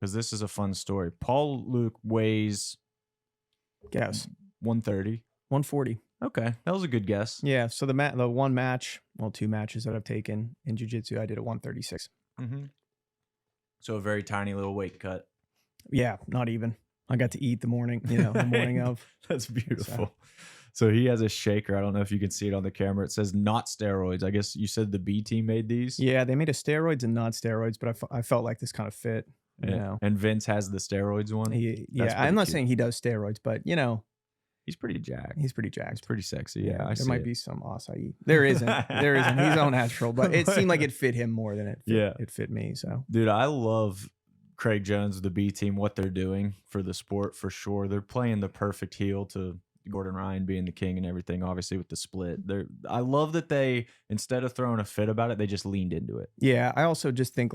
because this is a fun story. Paul Luke weighs Guess 130. 140. Okay, that was a good guess. Yeah. So the one match, well, 2 matches that I've taken in jiu-jitsu, I did at 136. Mm-hmm. So a very tiny little weight cut. Yeah, not even. I got to eat the morning of. That's beautiful. So he has a shaker. I don't know if you can see it on the camera. It says not steroids. I guess you said the B team made these. Yeah, they made a steroids and not steroids, but I felt like this kind of fit. You know. And Vince has the steroids one. Yeah, I'm not saying he does steroids, but he's pretty jacked. He's pretty jacked. He's pretty sexy. Yeah, there might be some acai. There isn't. He's all natural, but it seemed like it fit him more than it fit me. So, dude, I love Craig Jones, the B team, what they're doing for the sport for sure. They're playing the perfect heel to Gordon Ryan being the king and everything, obviously with the split. I love that they, instead of throwing a fit about it, they just leaned into it. Yeah, I also just think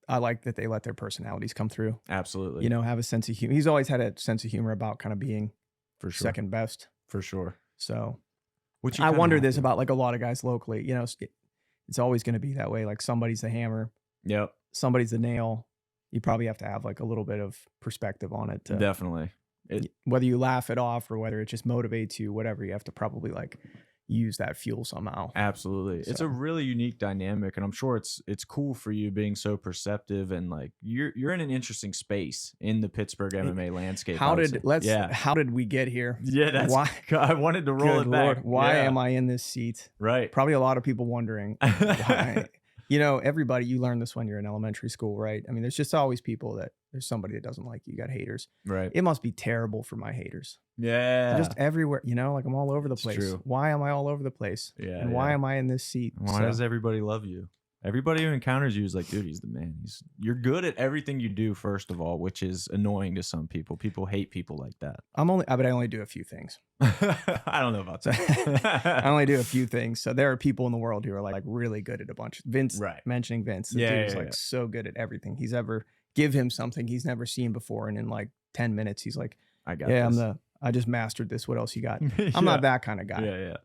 I like that they let their personalities come through. Absolutely. Have a sense of humor. He's always had a sense of humor about kind of being for sure second best. For sure. So I wonder this about like a lot of guys locally. It's always going to be that way. Like somebody's the hammer. Yep. Somebody's the nail. You probably have to have like a little bit of perspective on it. Definitely. Whether you laugh it off or whether it just motivates you, whatever, you have to probably like use that fuel somehow. Absolutely. So. It's a really unique dynamic, and I'm sure it's cool for you being so perceptive, and like you're in an interesting space in the Pittsburgh MMA landscape. How did we get here? Yeah, that's why I wanted to roll it back. Lord, why am I in this seat? Right. Probably a lot of people wondering why. Everybody, you learn this when you're in elementary school, right? I mean, there's just always there's somebody that doesn't like you. You got haters. Right. It must be terrible for my haters. Yeah. They're just everywhere, like I'm all over the place. True. Why am I all over the place? Yeah. And why am I in this seat? Why does everybody love you? Everybody who encounters you is like, dude, he's the man. You're good at everything you do, first of all, which is annoying to some people. People hate people like that. But I only do a few things. I don't know about that. I only do a few things. So there are people in the world who are like really good at a bunch. Vince, mentioning Vince, the dude is like so good at everything. He's ever give him something he's never seen before, and in like 10 minutes, he's like, I got this. I just mastered this. What else you got? I'm not that kind of guy. Yeah.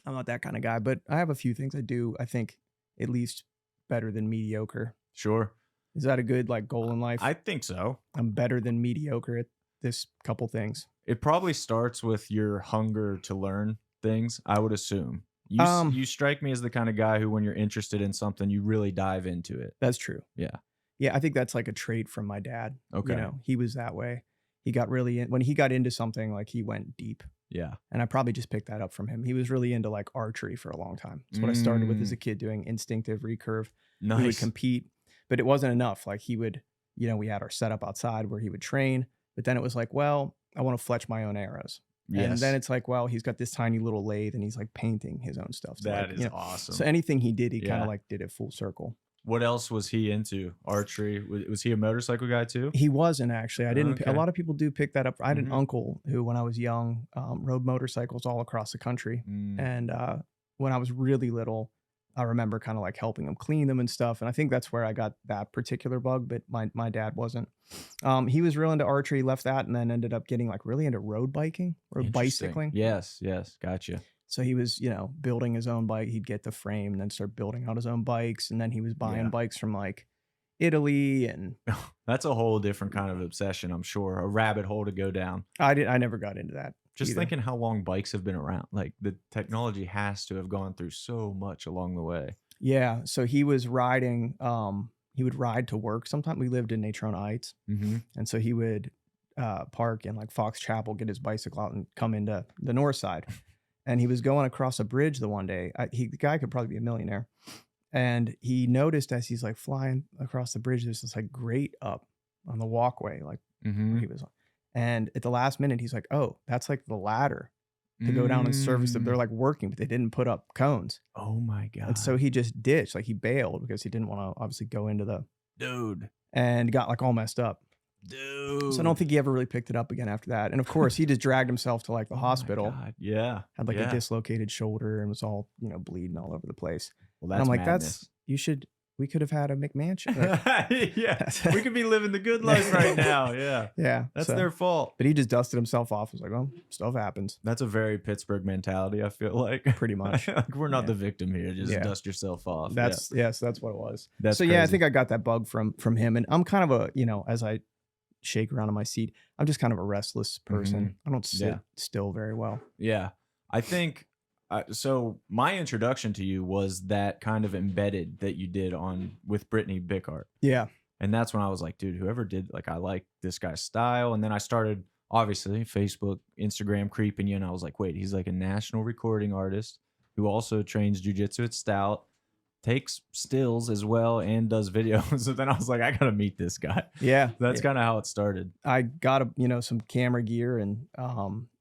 I'm not that kind of guy, but I have a few things I do, I think, at least better than mediocre. Sure. Is that a good like goal in life? I think so. I'm better than mediocre at this couple things. It probably starts with your hunger to learn things, I would assume. You strike me as the kind of guy who, when you're interested in something, you really dive into it. That's true. Yeah. Yeah, I think that's like a trait from my dad. Okay. He was that way. He got really when he got into something, like he went deep. Yeah. And I probably just picked that up from him. He was really into like archery for a long time. That's what I started with as a kid, doing instinctive recurve. Nice. He would compete, but it wasn't enough. Like he would, we had our setup outside where he would train, but then it was like, well, I want to fletch my own arrows. Yes. And then it's like, well, he's got this tiny little lathe and he's like painting his own stuff. So that is awesome. So anything he did, he kind of like did it full circle. What else was he into? Archery? Was he a motorcycle guy too? He wasn't, actually. I didn't. Okay. A lot of people do pick that up. I had an uncle who, when I was young, rode motorcycles all across the country. And when I was really little, I remember kind of like helping him clean them and stuff. And I think that's where I got that particular bug, but my dad wasn't. He was real into archery, left that, and then ended up getting like really into road biking or bicycling. Yes. Gotcha. So he was, building his own bike. He'd get the frame and then start building out his own bikes. And then he was buying bikes from like Italy. And that's a whole different kind of obsession, I'm sure. A rabbit hole to go down. I never got into that. Just thinking how long bikes have been around. Like the technology has to have gone through so much along the way. Yeah. So he was riding, he would ride to work. Sometimes we lived in Natrona Heights. And so he would park in like Fox Chapel, get his bicycle out and come into the north side. And he was going across a bridge the one day. The guy could probably be a millionaire. And he noticed as he's like flying across the bridge, there's this like grate up on the walkway, like where he was on. And at the last minute, he's like, oh, that's like the ladder to go down and service them. They're like working, but they didn't put up cones. Oh my God. And so he just ditched, like he bailed because he didn't want to obviously go into the and got like all messed up. Dude. So I don't think he ever really picked it up again after that. And of course, he just dragged himself to like the hospital. God. Yeah. Had like a dislocated shoulder and was all, bleeding all over the place. Well, that's and I'm like, madness. you should we could have had a McMansion. Like, yeah, we could be living the good life right now. Yeah, yeah, that's so, their fault. But he just dusted himself off. He was like, well, stuff happens. That's a very Pittsburgh mentality, I feel like. Pretty much. Like, we're not Yeah. the victim here. Just dust yourself off. That's yes, that's what it was. That's so yeah, I crazy. think I got that bug from him. And I'm kind of a, as I shake around in my seat, I'm just kind of a restless person. I don't sit still very well. Yeah. I think so my introduction to you was that kind of embedded that you did with Brittany Bickart. Yeah. And that's when I was like, dude, whoever did, like, I like this guy's style. And then I started, obviously, Facebook, Instagram creeping you. And I was like, wait, he's like a national recording artist who also trains jujitsu at Stout, takes stills as well, and does videos. So then I was like, I got to meet this guy. Yeah. That's kind of how it started. I got some camera gear, and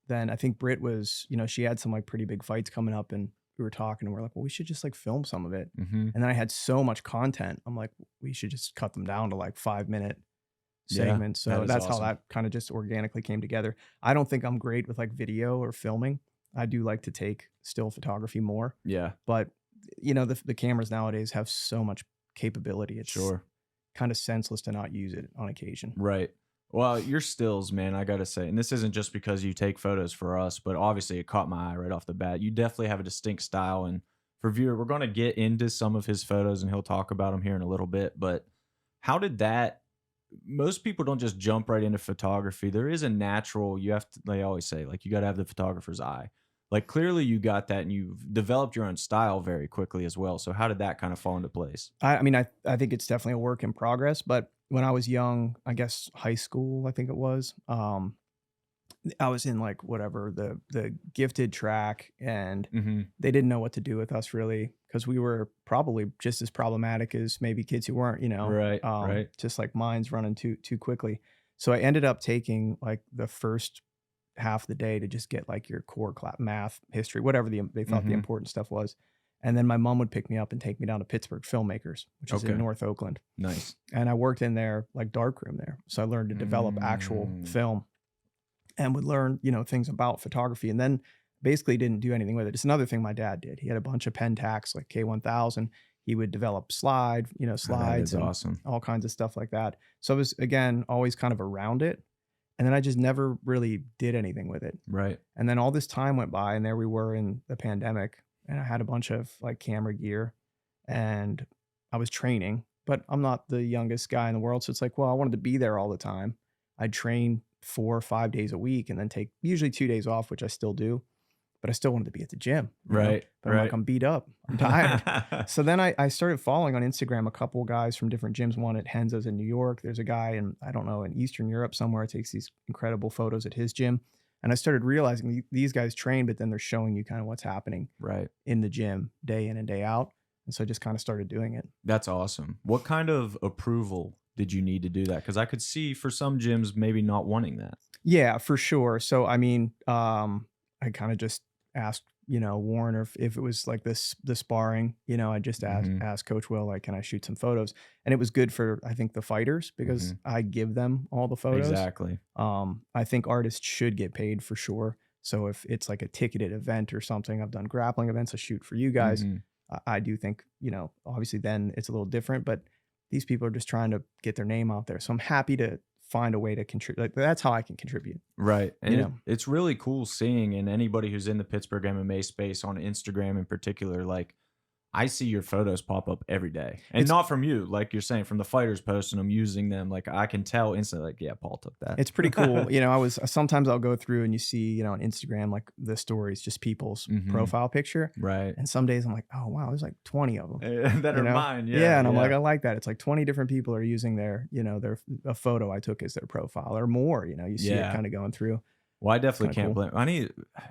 then I think Britt was, she had some like pretty big fights coming up, and we were talking and we're like, well, we should just like film some of it. And then I had so much content. I'm like, we should just cut them down to like 5-minute segments. So that's awesome. How that kind of just organically came together. I don't think I'm great with like video or filming. I do like to take still photography more. Yeah. But the cameras nowadays have so much capability. It's kind of senseless to not use it on occasion. Right. Well, your stills, man, I got to say, and this isn't just because you take photos for us, but obviously it caught my eye right off the bat. You definitely have a distinct style. And for viewer, we're going to get into some of his photos and he'll talk about them here in a little bit. But how did that, most people don't just jump right into photography. There is a natural, they always say, like, you got to have the photographer's eye. Like, clearly you got that and you've developed your own style very quickly as well. So how did that kind of fall into place? I mean, I think it's definitely a work in progress, but when I was young, I guess high school, I think it was, I was in like whatever the gifted track, and they didn't know what to do with us really, because we were probably just as problematic as maybe kids who weren't, right. Just like minds running too quickly. So I ended up taking like the first half of the day to just get like your core class, math, history, whatever they thought the important stuff was. And then my mom would pick me up and take me down to Pittsburgh Filmmakers, which is in North Oakland. Nice. And I worked in their like darkroom there. So I learned to develop actual film and would learn, things about photography, and then basically didn't do anything with it. It's another thing my dad did. He had a bunch of Pentax, like K1000. He would develop slides and awesome. All kinds of stuff like that. So I was, again, always kind of around it. And then I just never really did anything with it. Right. And then all this time went by, and there we were in the pandemic, and I had a bunch of like camera gear, and I was training, but I'm not the youngest guy in the world. So it's like, well, I wanted to be there all the time. I'd train 4 or 5 days a week and then take usually 2 days off, which I still do, but I still wanted to be at the gym. Right. But I'm like, I'm beat up. I'm tired. So then I started following on Instagram a couple guys from different gyms. One at Henzo's in New York. There's a guy in Eastern Europe somewhere, takes these incredible photos at his gym. And I started realizing these guys train, but then they're showing you kind of what's happening in the gym day in and day out. And so I just kind of started doing it. That's awesome. What kind of approval did you need to do that? Because I could see for some gyms maybe not wanting that. Yeah, for sure. So, I mean, I kind of just asked, Warren, or if it was like the sparring, I just asked Coach Will, like, can I shoot some photos? And it was good for, I think, the fighters, because I give them all the photos. Exactly. I think artists should get paid for sure. So if it's like a ticketed event or something, I've done grappling events, I shoot for you guys. I do think, obviously then it's a little different, but these people are just trying to get their name out there. So I'm happy to find a way to contribute. Like, that's how I can contribute. Right. And it's really cool seeing, and anybody who's in the Pittsburgh MMA space on Instagram in particular, like, I see your photos pop up every day, and not from you, like you're saying, from the fighters posting them, using them. Like, I can tell instantly, like, yeah, Paul took that. It's pretty cool. Sometimes I'll go through and you see, on Instagram, like the stories, just people's profile picture. Right. And some days I'm like, oh wow, there's like 20 of them that are mine. Yeah. Yeah. And I'm like, I like that. It's like 20 different people are using a photo I took as their profile or more, you see it kind of going through. Well, I definitely can't blame.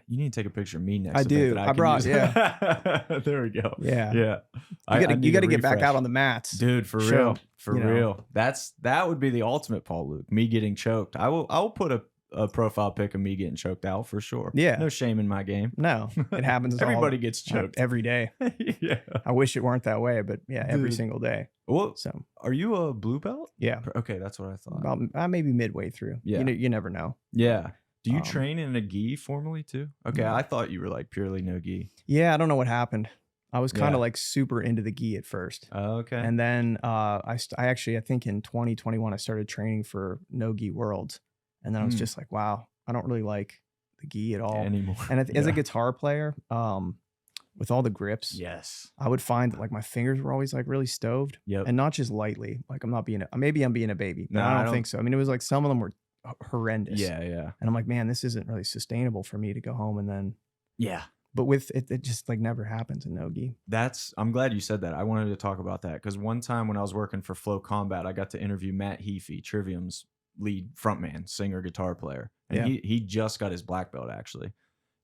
You need to take a picture of me next. I do. I brought. Yeah. There we go. Yeah. Yeah. You got to get back out on the mats, dude. For real. For real. That would be the ultimate Paul Luke. Me getting choked. I will put a profile pic of me getting choked out for sure. Yeah. No shame in my game. No, it happens. Everybody gets choked every day. Yeah. I wish it weren't that way, but yeah, every single day. Well, so are you a blue belt? Yeah. Okay, that's what I thought. About maybe midway through. Yeah. You never know. Yeah. Do you train in a gi formally too? Okay, I thought you were like purely no gi. Yeah, I don't know what happened. I was kind of like super into the gi at first. Oh, okay. And then I think in 2021 I started training for no gi worlds, and then I was just like, wow, I don't really like the gi at all anymore. And as a guitar player, with all the grips, yes, I would find that like my fingers were always like really stoved, and not just lightly. Like maybe I'm being a baby, but I don't think so. I mean, it was like some of them were horrendous. Yeah. And I'm like, man, this isn't really sustainable for me to go home and then. Yeah. But with it just like never happens in no-gi. I'm glad you said that. I wanted to talk about that because one time when I was working for Flow Combat, I got to interview Matt Heafy, Trivium's lead frontman, singer, guitar player. And he just got his black belt actually.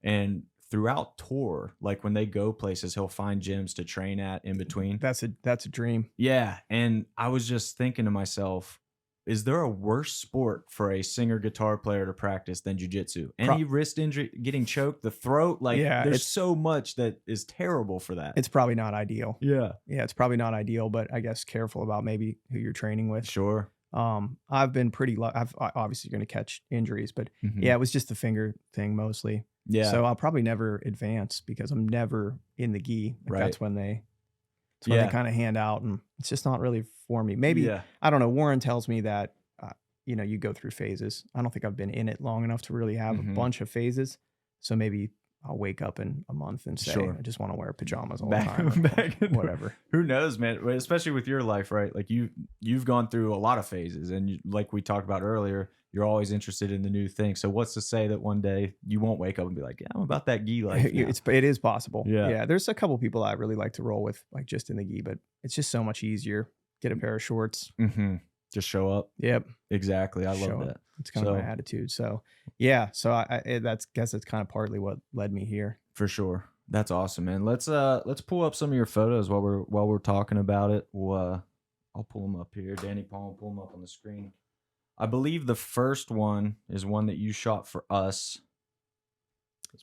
And throughout tour, like when they go places, he'll find gyms to train at in between. That's a dream. Yeah. And I was just thinking to myself, is there a worse sport for a singer guitar player to practice than jiu-jitsu? Any wrist injury, getting choked, the throat, like there's so much that is terrible for that. It's probably not ideal. Yeah. Yeah, it's probably not ideal, but I guess careful about maybe who you're training with. Sure. I've been pretty I've obviously going to catch injuries, but yeah, it was just the finger thing mostly. Yeah. So I'll probably never advance because I'm never in the gi. Like that's when they kind of hand out, and it's just not really for me. Maybe, I don't know. Warren tells me that, you go through phases. I don't think I've been in it long enough to really have a bunch of phases. So maybe I'll wake up in a month and say, I just want to wear pajamas all the time. Whatever. Who knows, man? Especially with your life, right? Like you've gone through a lot of phases, and like we talked about earlier, you're always interested in the new thing. So what's to say that one day you won't wake up and be like, yeah, I'm about that gi life now. It is possible. Yeah. There's a couple people I really like to roll with, like just in the gi, but it's just so much easier. Get a pair of shorts. Just show up. Yep. Exactly. I love that. It's kind of my attitude. So yeah. So I guess it's kind of partly what led me here. For sure. That's awesome, man. Let's pull up some of your photos while we're talking about it. I'll pull them up here. Danny Paul, pull them up on the screen. I believe the first one is one that you shot for us.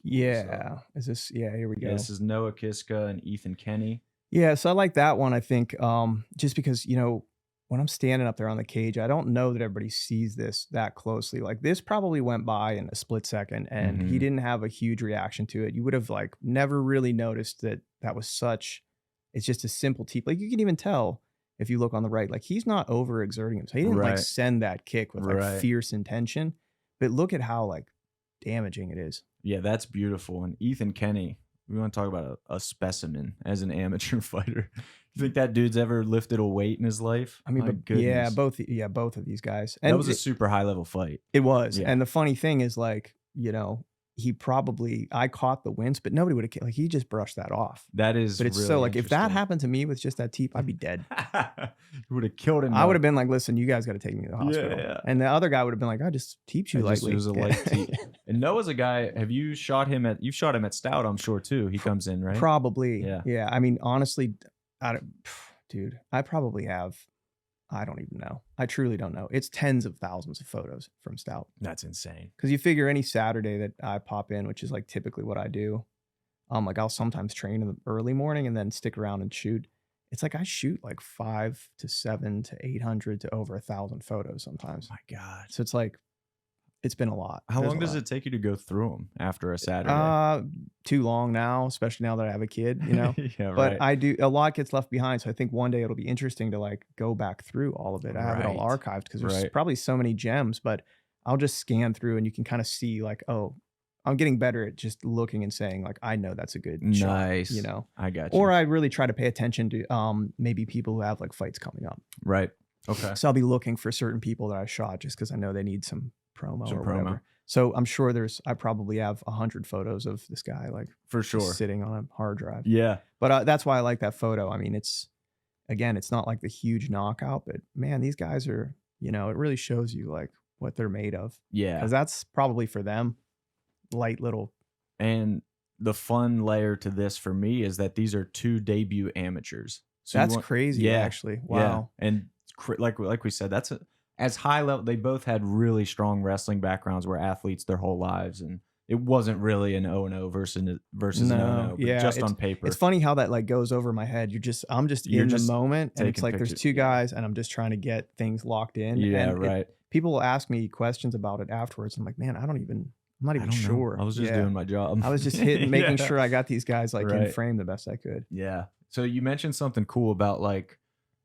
Yeah. Is this? Yeah, here we go. Yeah, this is Noah Kiska and Ethan Kenny. Yeah, so I like that one, I think, just because, when I'm standing up there on the cage, I don't know that everybody sees this that closely. Like this probably went by in a split second, and he didn't have a huge reaction to it. You would have like never really noticed that was it's just a simple teep. Like you can even tell if you look on the right, like he's not overexerting himself. He didn't like send that kick with like fierce intention, but look at how like damaging it is. Yeah, that's beautiful. And Ethan Kenny, we want to talk about a specimen as an amateur fighter. You think that dude's ever lifted a weight in his life? I mean, both of these guys. And that was a super high level fight. It was. Yeah. And the funny thing is, like, I caught the wince, but nobody would have, like, he just brushed that off. That is, but it's really so like, if that happened to me with just that teep, I'd be dead. You would have killed him. I would have been like, listen, you guys got to take me to the hospital. Yeah. And the other guy would have been like, I just teeped you lightly. It was a light teep. And Noah's a guy, you've shot him at Stout, I'm sure too. He comes in, right? Probably. Yeah. I mean, honestly, dude, I probably have, I don't even know. I truly don't know. It's tens of thousands of photos from Stout. That's insane. Because you figure any Saturday that I pop in, which is like typically what I do, like I'll sometimes train in the early morning and then stick around and shoot. It's like I shoot like 500 to 700 to 800 to over 1,000 photos sometimes. Oh my God. So it's like, it's been a lot. How long does it take you to go through them after a Saturday? Too long now, especially now that I have a kid, Yeah, but I do, a lot gets left behind. So I think one day it'll be interesting to like go back through all of it. I have it all archived because there's probably so many gems, but I'll just scan through and you can kind of see like, oh, I'm getting better at just looking and saying like, I know that's a good shot, I got you. Or I really try to pay attention to maybe people who have like fights coming up. Right. Okay. So I'll be looking for certain people that I shot just because I know they need some promo or whatever. So I'm sure I probably have 100 photos of this guy, like for sure sitting on a hard drive. Yeah. But that's why I like that photo. I mean, it's not like the huge knockout, but man, these guys are, it really shows you like what they're made of. Yeah. Because that's probably for them light little. And the fun layer to this for me is that these are 2 debut amateurs. So that's crazy. Actually. Wow. Yeah. And like we said, that's as high level. They both had really strong wrestling backgrounds, were athletes their whole lives, and it wasn't really an 0-0 versus an 0-0, but just on paper. It's funny how that like goes over my head. I'm just in the moment, and it's like there's 2 guys, and I'm just trying to get things locked in. Yeah, and people will ask me questions about it afterwards. I'm like, man, I don't even I'm not even sure. I was just doing my job. I was just making sure I got these guys like in frame the best I could. Yeah. So you mentioned something cool about like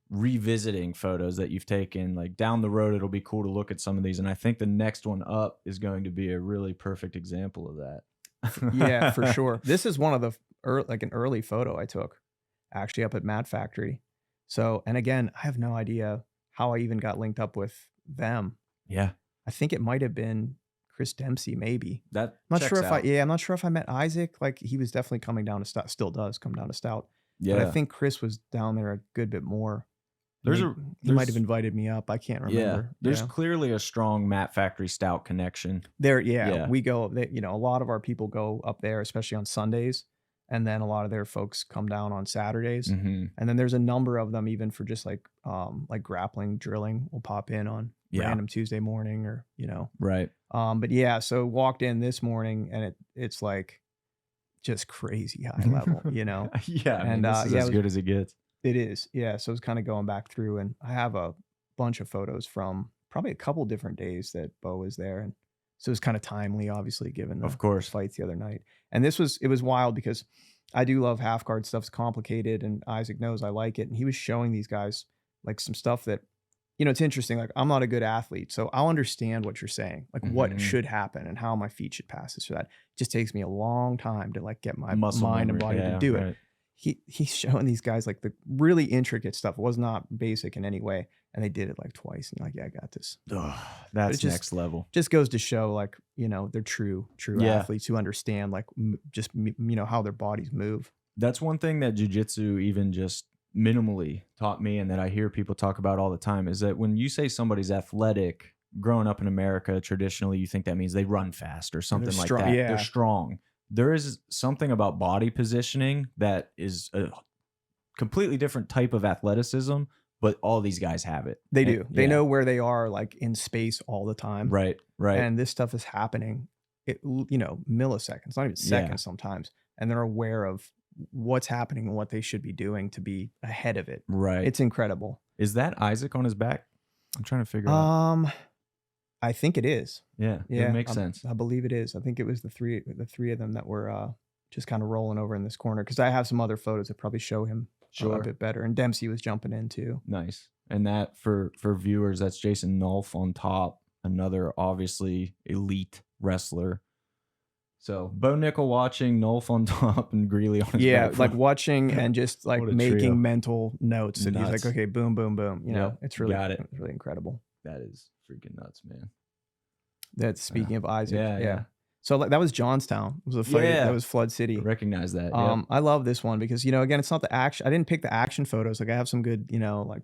revisiting photos that you've taken. Like down the road, it'll be cool to look at some of these. And I think the next one up is going to be a really perfect example of that. Yeah, for sure. This is one of the an early photo I took actually up at Mat Factory. So, and again, I have no idea how I even got linked up with them. Yeah. I think it might have been Chris Dempsey, maybe. That I'm not sure if I'm not sure if I met Isaac. Like he was definitely coming down to Stout, still does come down to Stout. Yeah. But I think Chris was down there a good bit more. He might have invited me up. I can't remember. Yeah. There's clearly a strong Mat Factory Stout connection. There, we go, a lot of our people go up there, especially on Sundays. And then a lot of their folks come down on Saturdays. And then there's a number of them even for just like grappling, drilling will pop in on random Tuesday morning or, Right. But yeah, so walked in this morning and it's like just crazy high level, Yeah. And this is as good as it gets. It is. Yeah. So it's kind of going back through and I have a bunch of photos from probably a couple different days that Bo was there. And so it was kind of timely, obviously, given the fights the other night. And it was wild because I do love half guard stuff. It's complicated and Isaac knows I like it. And he was showing these guys like some stuff that, it's interesting. Like I'm not a good athlete, so I'll understand what you're saying, like what should happen and how my feet should pass this or that. It just takes me a long time to like get my mind and body to do it. He's showing these guys like the really intricate stuff. It was not basic in any way. And they did it like twice. And like, yeah, I got this. That's next level. Just goes to show like, they're true athletes who understand like just, how their bodies move. That's one thing that jiu-jitsu even just minimally taught me and that I hear people talk about all the time is that when you say somebody's athletic, growing up in America, traditionally, you think that means they run fast or something like that. Yeah. They're strong. There is something about body positioning that is a completely different type of athleticism, but all these guys have it. They do. They know where they are like in space all the time. Right. And this stuff is happening, milliseconds, not even seconds sometimes. And they're aware of what's happening and what they should be doing to be ahead of it. Right. It's incredible. Is that Isaac on his back? I'm trying to figure out. I think it is. Yeah. It makes sense. I believe it is. I think it was the three of them that were just kind of rolling over in this corner. Cause I have some other photos that probably show him a bit better. And Dempsey was jumping in too. Nice. And that for viewers, that's Jason Nolf on top. Another obviously elite wrestler. So Bo Nickel watching, Nolf on top, and Greeley on his back. Like watching and just like making mental notes. And he's like, okay, boom, boom, boom. It's really it's really incredible. That is freaking nuts, man. That's speaking of Isaac. Yeah. So that was Johnstown. It was a fight. That was Flood City. I recognize that. I love this one because, again, it's not the action. I didn't pick the action photos. Like I have some good, like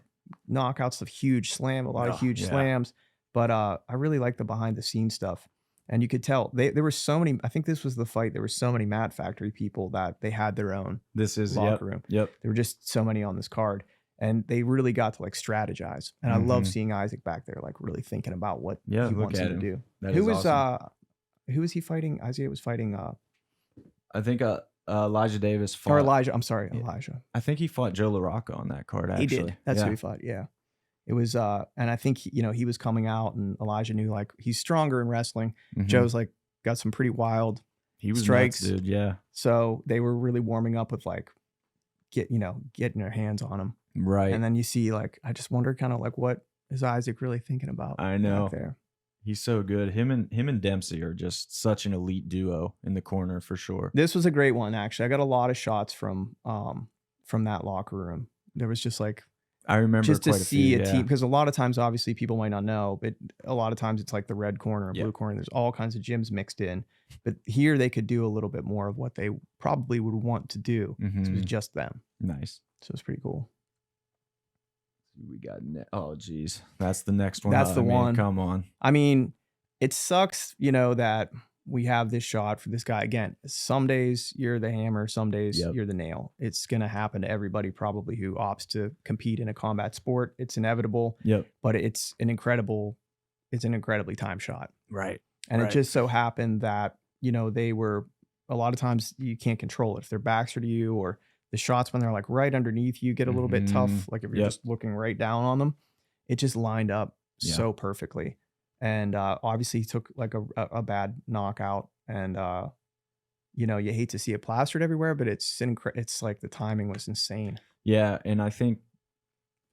knockouts of huge slam, a lot of huge slams. But I really like the behind the scenes stuff. And you could tell there were so many. I think this was the fight. There were so many Mat Factory people that they had their own locker room. Yep. There were just so many on this card. And they really got to like strategize. And I love seeing Isaac back there, like really thinking about what he wants him to do. Who was he fighting? Isaiah was fighting. I think Elijah Davis fought. Or Elijah. I'm sorry, Elijah. I think he fought Joe LaRocca on that card, actually. He did. That's who he fought, yeah. It was, and I think, he was coming out and Elijah knew like he's stronger in wrestling. Joe's like got some pretty wild strikes. Nuts, dude, yeah. So they were really warming up with like, getting their hands on him. Right. And then you see like, I just wonder kind of like what is Isaac really thinking about? I know. Back there. He's so good. Him and Dempsey are just such an elite duo in the corner for sure. This was a great one, actually. I got a lot of shots from that locker room. There was just like, I remember just to see a team, because a lot of times, obviously, people might not know, but a lot of times it's like the red corner and blue corner. There's all kinds of gyms mixed in, but here they could do a little bit more of what they probably would want to do. So it was just them. Nice. So it's pretty cool. We got oh geez, that's the next one. That's the one. Come on. I mean, it sucks, that we have this shot for this guy again. Some days you're the hammer, some days you're the nail. It's gonna happen to everybody probably who opts to compete in a combat sport. It's inevitable. But it's an incredibly timed shot. Right. And it just so happened that they were a lot of times you can't control it if their backs are to you or the shots when they're like right underneath you get a little bit tough. Like if you're just looking right down on them, it just lined up so perfectly. And obviously he took like a bad knockout, and you know, you hate to see it plastered everywhere, but it's like the timing was insane. Yeah, and I think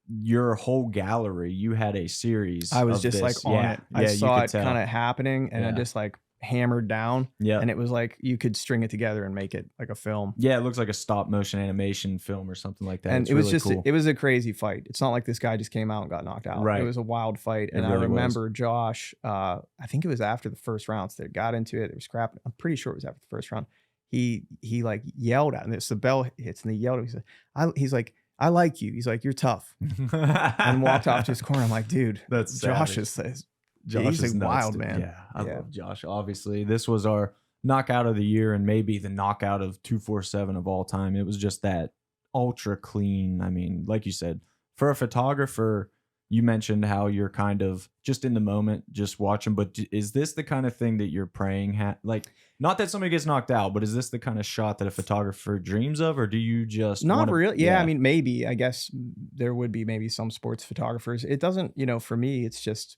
your whole gallery, you had a series I was of just like this. on it. I you saw could it tell. kind of happening, and I Yeah. just like hammered down. Yeah. And it was like you could string it together and make it like a film. Yeah, it looks like a stop motion animation film or something like that. And it's it was really just cool. it was a crazy fight. It's not like this guy just came out and got knocked out. Right. It was a wild fight. And really I remember Josh, I think it was after the first round. So they got into it. They were scrapping. I'm pretty sure it was after the first round. He like yelled at him. The bell hits and he yelled at him. He's like, I like you. He's like, you're tough. And walked off to his corner. I'm like, dude, That's Josh savage. he's is like nuts, wild, dude. man. Yeah, I love Josh. Obviously, this was our knockout of the year and maybe the knockout of 247 of all time. It was just that ultra clean. I mean, like you said, for a photographer, you mentioned how you're kind of just in the moment, just watching. But is this the kind of thing that you're praying? Like, not that somebody gets knocked out, but is this the kind of shot that a photographer dreams of, or do you just not really? Yeah, I mean, maybe. I guess there would be maybe some sports photographers. It doesn't, you know, for me, it's just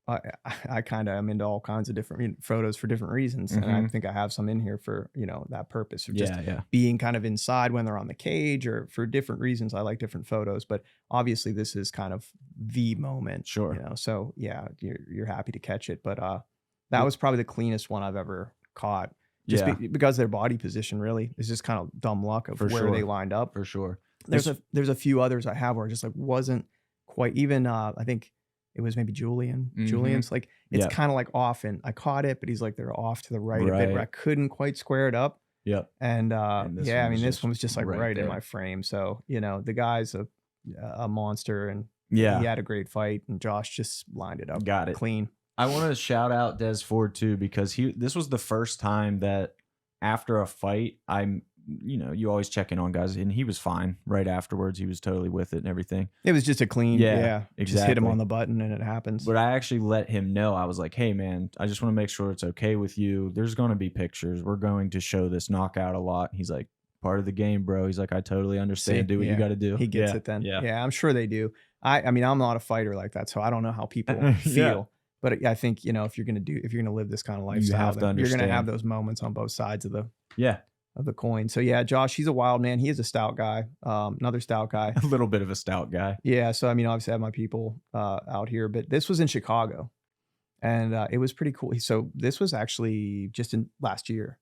I kind of am into all kinds of different photos for different reasons, and I think I have some in here for, you know, that purpose of just being kind of inside when they're on the cage, or for different reasons. I like different photos, but obviously this is kind of the moment, Sure. you know. So yeah, you're happy to catch it, but that was probably the cleanest one I've ever caught. Just because their body position really is just kind of dumb luck of where they lined up. For sure. There's a few others I have where I just like wasn't quite even. I think it was maybe Julian. Julian's like, it's kind of like off, and I caught it, but he's like, they're off to the right a bit where I couldn't quite square it up. Yep. And yeah, I mean, this one was just like right in my frame. So, you know, the guy's a monster, and he had a great fight, and Josh just lined it up. Got it clean. I want to shout out Des Ford too, because this was the first time that after a fight, you know, you always check in on guys, and he was fine right afterwards. He was totally with it and everything. It was just a clean, exactly. Just hit him on the button and it happens. But I actually let him know. I was like, hey man, I just want to make sure it's okay with you. There's going to be pictures. We're going to show this knockout a lot. He's like, part of the game, bro. He's like, I totally understand. Do what you got to do. He gets it then. Yeah, I'm sure they do. I mean, I'm not a fighter like that, so I don't know how people feel. But I think, you know, if you're gonna live this kind of lifestyle, you're gonna have those moments on both sides of the coin. So yeah, Josh, he's a wild man. He is a stout guy. Another stout guy. A little bit of a stout guy. Yeah. So I mean, obviously I have my people out here, but this was in Chicago, and it was pretty cool. So this was actually just in last year,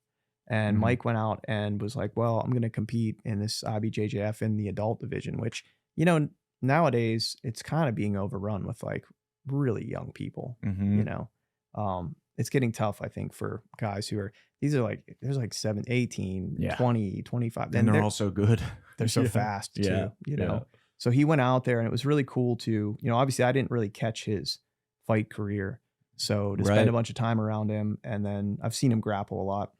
and Mike went out and was like, "Well, I'm gonna compete in this IBJJF in the adult division," which, you know, nowadays it's kind of being overrun with like really young people. You know, it's getting tough, I think, for guys who are, these are like, there's like 7, 18, 20, 25. And they're all so good. They're so fast too, you know? So he went out there, and it was really cool to, you know, obviously I didn't really catch his fight career. So to spend a bunch of time around him, and then I've seen him grapple a lot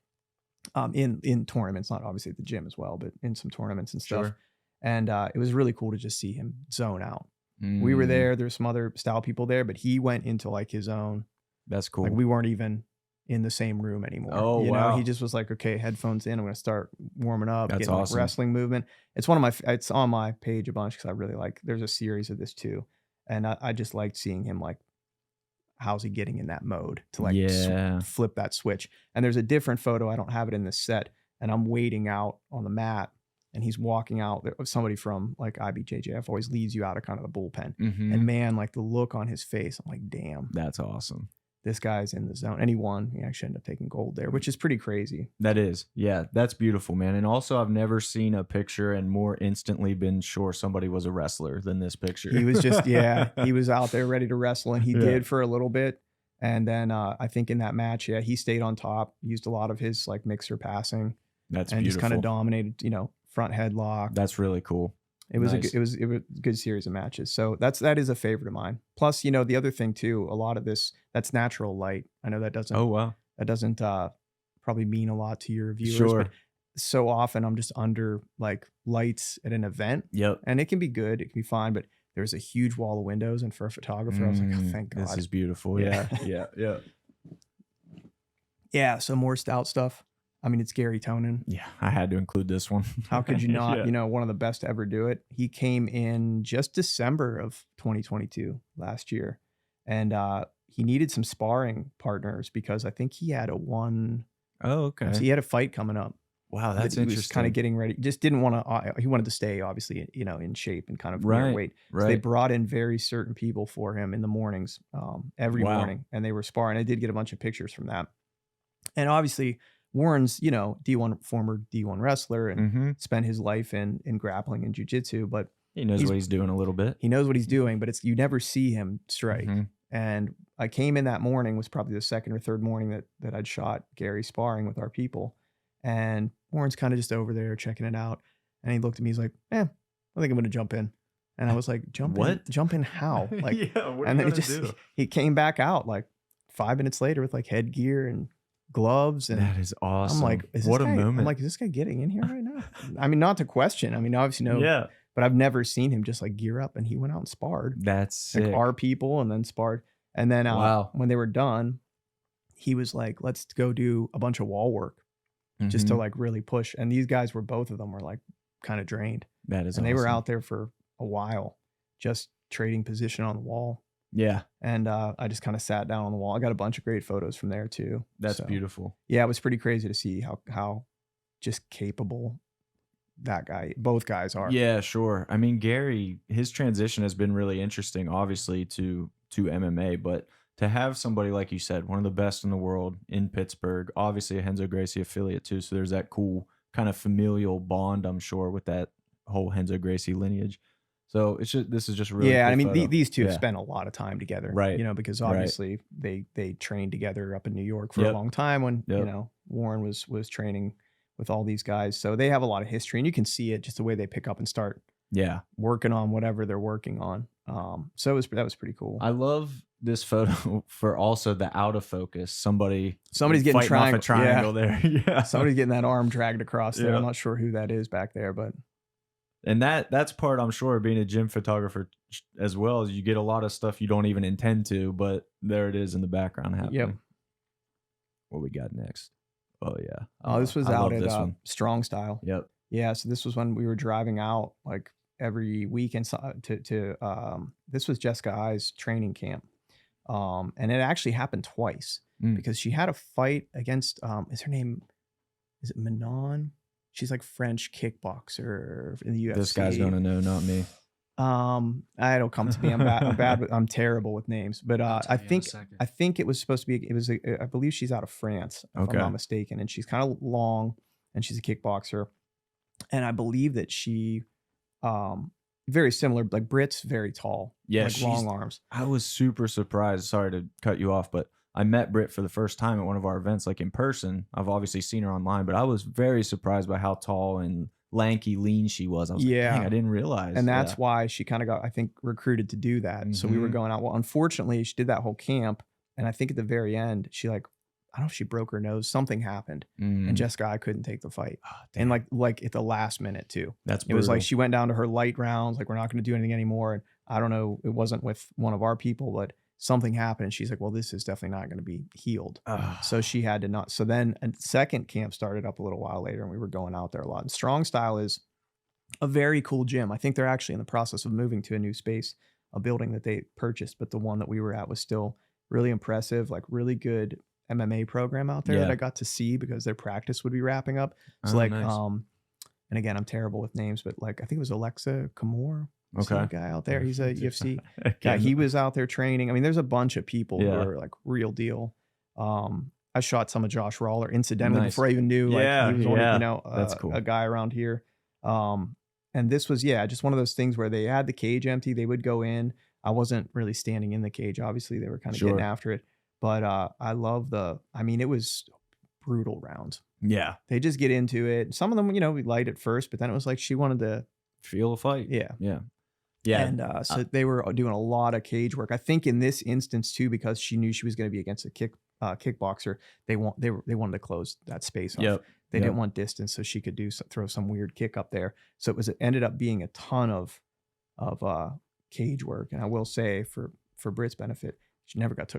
in tournaments, not obviously at the gym as well, but in some tournaments and stuff. And it was really cool to just see him zone out. We were there. There's some other style people there, but he went into like his own. That's cool. Like we weren't even in the same room anymore. Oh, you know, he just was like, okay, headphones in. I'm going to start warming up. That's getting awesome. Like wrestling movement. It's it's on my page a bunch because I really like, there's a series of this too. And I just liked seeing him, like, how's he getting in that mode to like flip that switch. And there's a different photo. I don't have it in this set, and I'm waiting out on the mat, and he's walking out. Somebody from like IBJJF always leads you out of kind of the bullpen. And man, like the look on his face, I'm like, damn, that's awesome. This guy's in the zone. And he won. He actually ended up taking gold there, which is pretty crazy. That is. Yeah, that's beautiful, man. And also, I've never seen a picture and more instantly been sure somebody was a wrestler than this picture. He was just, he was out there ready to wrestle, and he did for a little bit. And then I think in that match, he stayed on top, used a lot of his like mixer passing. That's and beautiful. Just kind of dominated, you know, front headlock. That's really cool. It was it was a good series of matches. So that is a favorite of mine. Plus, you know, the other thing too, a lot of this, that's natural light. I know that doesn't. Oh wow. That doesn't probably mean a lot to your viewers. But so often I'm just under like lights at an event. Yep. And it can be good. It can be fine, but there's a huge wall of windows, and for a photographer, I was like, oh, thank God. This is beautiful. Yeah. Yeah. So more stout stuff. I mean, it's Gary Tonin. Yeah, I had to include this one. How could you not? You know, one of the best to ever do it. He came in just December of 2022 last year, and he needed some sparring partners because I think he had Oh, okay. he had a fight coming up. Wow, that's He was interesting. kind of getting ready. Just didn't want to. He wanted to stay, obviously, in shape and kind of near Right, weight. So they right. brought in very certain people for him in the mornings, every Wow. morning, and they were sparring. I did get a bunch of pictures from that. And obviously, Warren's, former D1 wrestler and spent his life in grappling and jiu-jitsu, but He knows what he's doing a little bit. he knows what he's doing, but you never see him strike. Mhm. And I came in that morning, was probably the second or third morning that I'd shot Gary sparring with our people. And Warren's kind of just over there checking it out. And he looked at me, he's like, I think I'm going to jump in. And I was like, jump in? Jump in how? Like, Yeah, what are and you then gonna do? he came back out like 5 minutes later with like headgear and gloves. And That is awesome. I'm like, what a moment. I'm like, is this guy getting in here right now? I mean, not to question. I mean, obviously, no. Yeah. But I've never seen him just like gear up, and he went out and sparred. That's sick. Like our people, and then sparred. And then Wow. when they were done, he was like, let's go do a bunch of wall work just to like really push. And these guys both of them were like kind of drained. That is And awesome. they were out there for a while just trading position on the wall. Yeah. And I just kind of sat down on the wall. I got a bunch of great photos from there too. That's So, beautiful. yeah, it was pretty crazy to see how just capable both guys are. Yeah, sure. I mean, Gary, his transition has been really interesting, obviously, to MMA, but to have somebody, like you said, one of the best in the world in Pittsburgh, obviously a Renzo Gracie affiliate too, so there's that cool kind of familial bond, I'm sure, with that whole Renzo Gracie lineage. So this is just really yeah. cool I mean, photo. these two have Yeah. spent a lot of time together, Right, because right. obviously they trained together up in New York for a Yep. long time when Yep. Warren was training with all these guys, so they have a lot of history, and you can see it just the way they pick up and start Yeah. working on whatever they're working on. So that was pretty cool. I love this photo for also the out of focus. Somebody's getting fighting off a triangle there. Yeah. Somebody's getting that arm dragged across there. Yeah. I'm not sure who that is back there, but And that's part, I'm sure, being a gym photographer as well, as you get a lot of stuff you don't even intend to, but there it is in the background happening. Yep. What we got next? Oh yeah. This was I out love this at one. Strong Style. Yep. Yeah, so this was when we were driving out like every weekend to this was Jessica I's training camp. And it actually happened twice because she had a fight against is it Manon? She's like French kickboxer in the UFC. This guy's gonna know, not me. It'll come to me. I'm terrible with names, but I think it was supposed to be. I believe she's out of France, if I'm not mistaken, and she's kind of long, and she's a kickboxer, and I believe that she, very similar, like Britt's very tall, Yeah, like long arms. I was super surprised. Sorry to cut you off, but I met Britt for the first time at one of our events, like in person. I've obviously seen her online, but I was very surprised by how tall and lanky, lean she was. I was like, dang, I didn't realize. And that's why she kind of got, I think, recruited to do that. So we were going out. Well, unfortunately, she did that whole camp. And I think at the very end, she I don't know if she broke her nose. Something happened. And Jessica, I couldn't take the fight. And like at the last minute too. That's brutal. It was like she went down to her light rounds. Like, we're not going to do anything anymore. And I don't know. It wasn't with one of our people, but something happened. And she's like, well, this is definitely not going to be healed. So she had to not. So then a second camp started up a little while later, and we were going out there a lot. And Strong Style is a very cool gym. I think they're actually in the process of moving to a new space, a building that they purchased, but the one that we were at was still really impressive, like really good MMA program out there that I got to see because their practice would be wrapping up. So nice. And again, I'm terrible with names, but like, I think it was Alexa Kamor. Okay. Guy out there. He's a UFC guy. He was out there training. I mean, there's a bunch of people who are like real deal. I shot some of Josh Rawler incidentally before I even knew he was only, that's cool. A guy around here. And this was, just one of those things where they had the cage empty. They would go in. I wasn't really standing in the cage. Obviously, they were kind of getting after it. But I love it was brutal rounds. Yeah. They just get into it. Some of them, we light at first, but then it was like she wanted to feel a fight. Yeah. Yeah. Yeah. And so they were doing a lot of cage work. I think in this instance too, because she knew she was going to be against a kickboxer, they wanted to close that space off. They didn't want distance, so she could throw some weird kick up there. So it ended up being a ton of cage work. And I will say, for Britt's benefit, she never got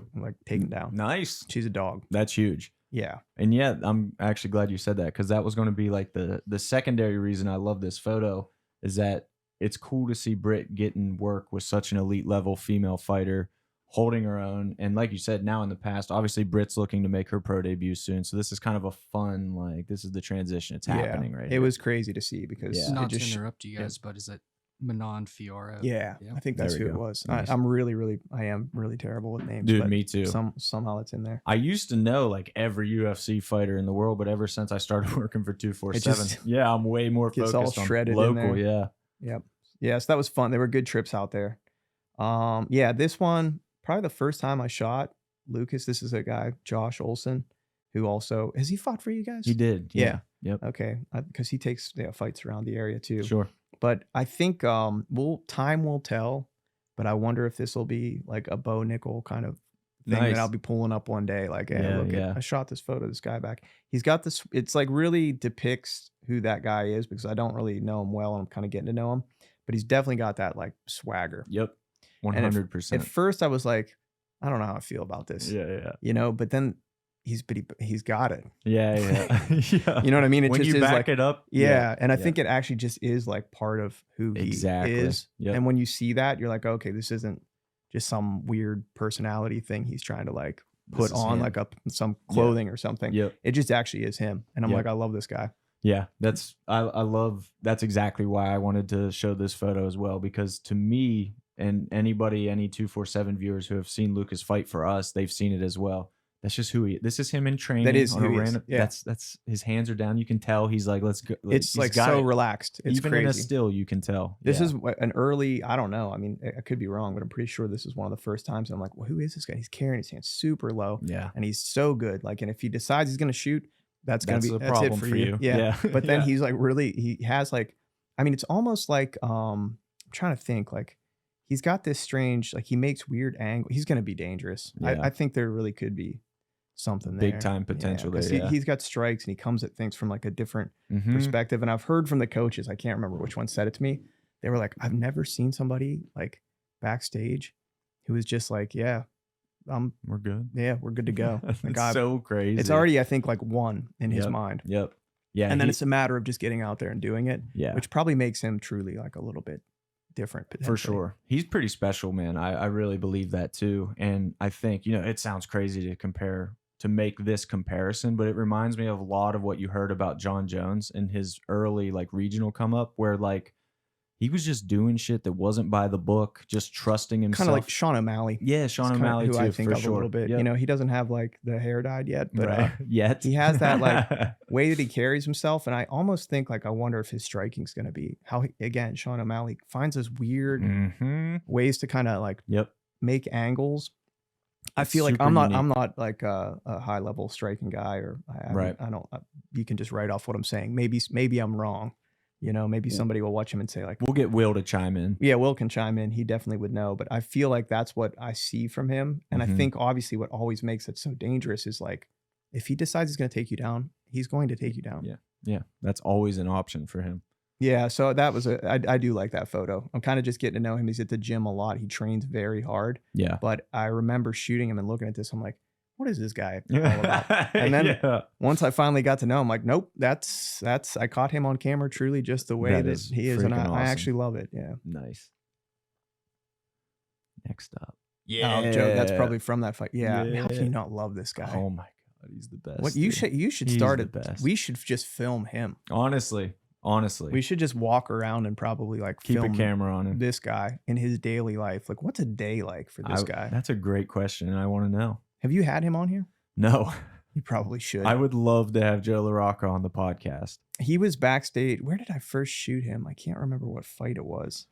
taken down. Nice. She's a dog. That's huge. Yeah. And I'm actually glad you said that, because that was going to be like the secondary reason I love this photo is that it's cool to see Britt getting work with such an elite level female fighter, holding her own. And like you said, now in the past, obviously Britt's looking to make her pro debut soon. So this is kind of a fun, like, this is the transition. It's happening right It here. was crazy to see because Yeah. Not it to just interrupt you guys, but is it Manon Fiora? yeah, Yeah. I think that's There we who it go. was. Nice. I am really terrible with names. Dude, but me too. Somehow it's in there. I used to know like every UFC fighter in the world, but ever since I started working for 247, just yeah, I'm way more gets all focused on shredded in local. there. Yeah. Yep. Yeah, so that was fun. They were good trips out there. Yeah, this one, probably the first time I shot Lucas. This is a guy, Josh Olson, who also has he fought for you guys? He did. Yeah. Yep. Okay, because he takes fights around the area too. Sure. But I think time will tell. But I wonder if this will be like a Bo Nickel kind of thing Nice. that I'll be pulling up one day. Like, hey, Yeah, look, yeah. I shot this photo of this guy back. He's got this. It's like really depicts who that guy is because I don't really know him well and I'm kind of getting to know him. But he's definitely got that like swagger. Yep. And at 100%. first, I was like, I don't know how I feel about this. Yeah. You know, but then he's got it. Yeah. Yeah. You know what I mean? It When just you is back like, it up. yeah. And I think it actually just is like part of who he Exactly. is. Yep. And when you see that, you're like, okay, this isn't just some weird personality thing he's trying to like This put is on him. like some clothing or something. Yep. It just actually is him. And I'm Yep. like, I love this guy. Yeah, I love that's exactly why I wanted to show this photo as well, because to me and any 247 viewers who have seen Lucas fight for us, they've seen it as well. That's just this is him in training. That is on who a he is. random, Yeah. That's his hands are down. You can tell he's like, let's go. It's he's like got so it. relaxed. It's Even crazy. in a still, you can tell. This Yeah. is an early, I don't know. I mean, I could be wrong, but I'm pretty sure this is one of the first times I'm like, well, who is this guy? He's carrying his hands super low yeah. and he's so good. Like, and if he decides he's going to shoot, that's the it problem for you. Yeah. But then he's like, really, he has like, I mean, it's almost like, I'm trying to think like, he's got this strange, like he makes weird angle. He's going to be dangerous. Yeah. I think there really could be something there. Big time potential 'cause there. Yeah. he's got strikes and he comes at things from like a different Mhm. perspective. And I've heard from the coaches, I can't remember which one said it to me. They were like, I've never seen somebody like backstage who was just like, yeah, We're good. we're good to go. It's Like, so crazy. it's already, I think, like one in his Yep. mind. Yep. Yeah. And then he- it's a matter of just getting out there and doing it, yeah. which probably makes him truly like a little bit different. For potentially. sure. He's pretty special, man. I really believe that too. And I think, it sounds crazy to make this comparison, but it reminds me of a lot of what you heard about John Jones in his early like regional come up, where like he was just doing shit that wasn't by the book, just trusting himself. Kind of like Sean O'Malley. Yeah, Sean It's kinda O'Malley who too, I think for of sure. a little bit. Yep. He doesn't have like the hair dyed yet, but Right. Yet he has that like way that he carries himself. And I almost think like, I wonder if his striking's going to be how again, Sean O'Malley finds those weird Mhm. ways to kind of like Yep. make angles. I It's feel like super I'm unique. not like a high level striking guy, or Right. I don't. You can just write off what I'm saying. Maybe I'm wrong. Maybe somebody will watch him and say like, We'll get Will to chime in. yeah, Will can chime in. He definitely would know. But I feel like that's what I see from him. And I Mhm. think obviously what always makes it so dangerous is like, if he decides he's going to take you down, he's going to take you down. Yeah. Yeah. That's always an option for him. Yeah, so that was I do like that photo. I'm kind of just getting to know him. He's at the gym a lot. He trains very hard. Yeah. But I remember shooting him and looking at this. I'm like, what is this guy all about? And then Yeah. once I finally got to know him, like, nope, that's I caught him on camera truly just the way That that is he is, and freaking I awesome. actually love it. Yeah. Nice. Next up. Oh, Joe, that's probably from that fight. Yeah. How can Yeah. you not love this guy? Oh my god, he's the best. What you dude. should He's start the it. best. We should just film him. Honestly. We should just walk around and probably like Keep a film camera on him. this guy in his daily life. Like, what's a day like for this guy? That's a great question, and I want to know. Have you had him on here? No, You probably should. I would love to have Joe LaRocca on the podcast. He was backstage. Where did I first shoot him? I can't remember what fight it was.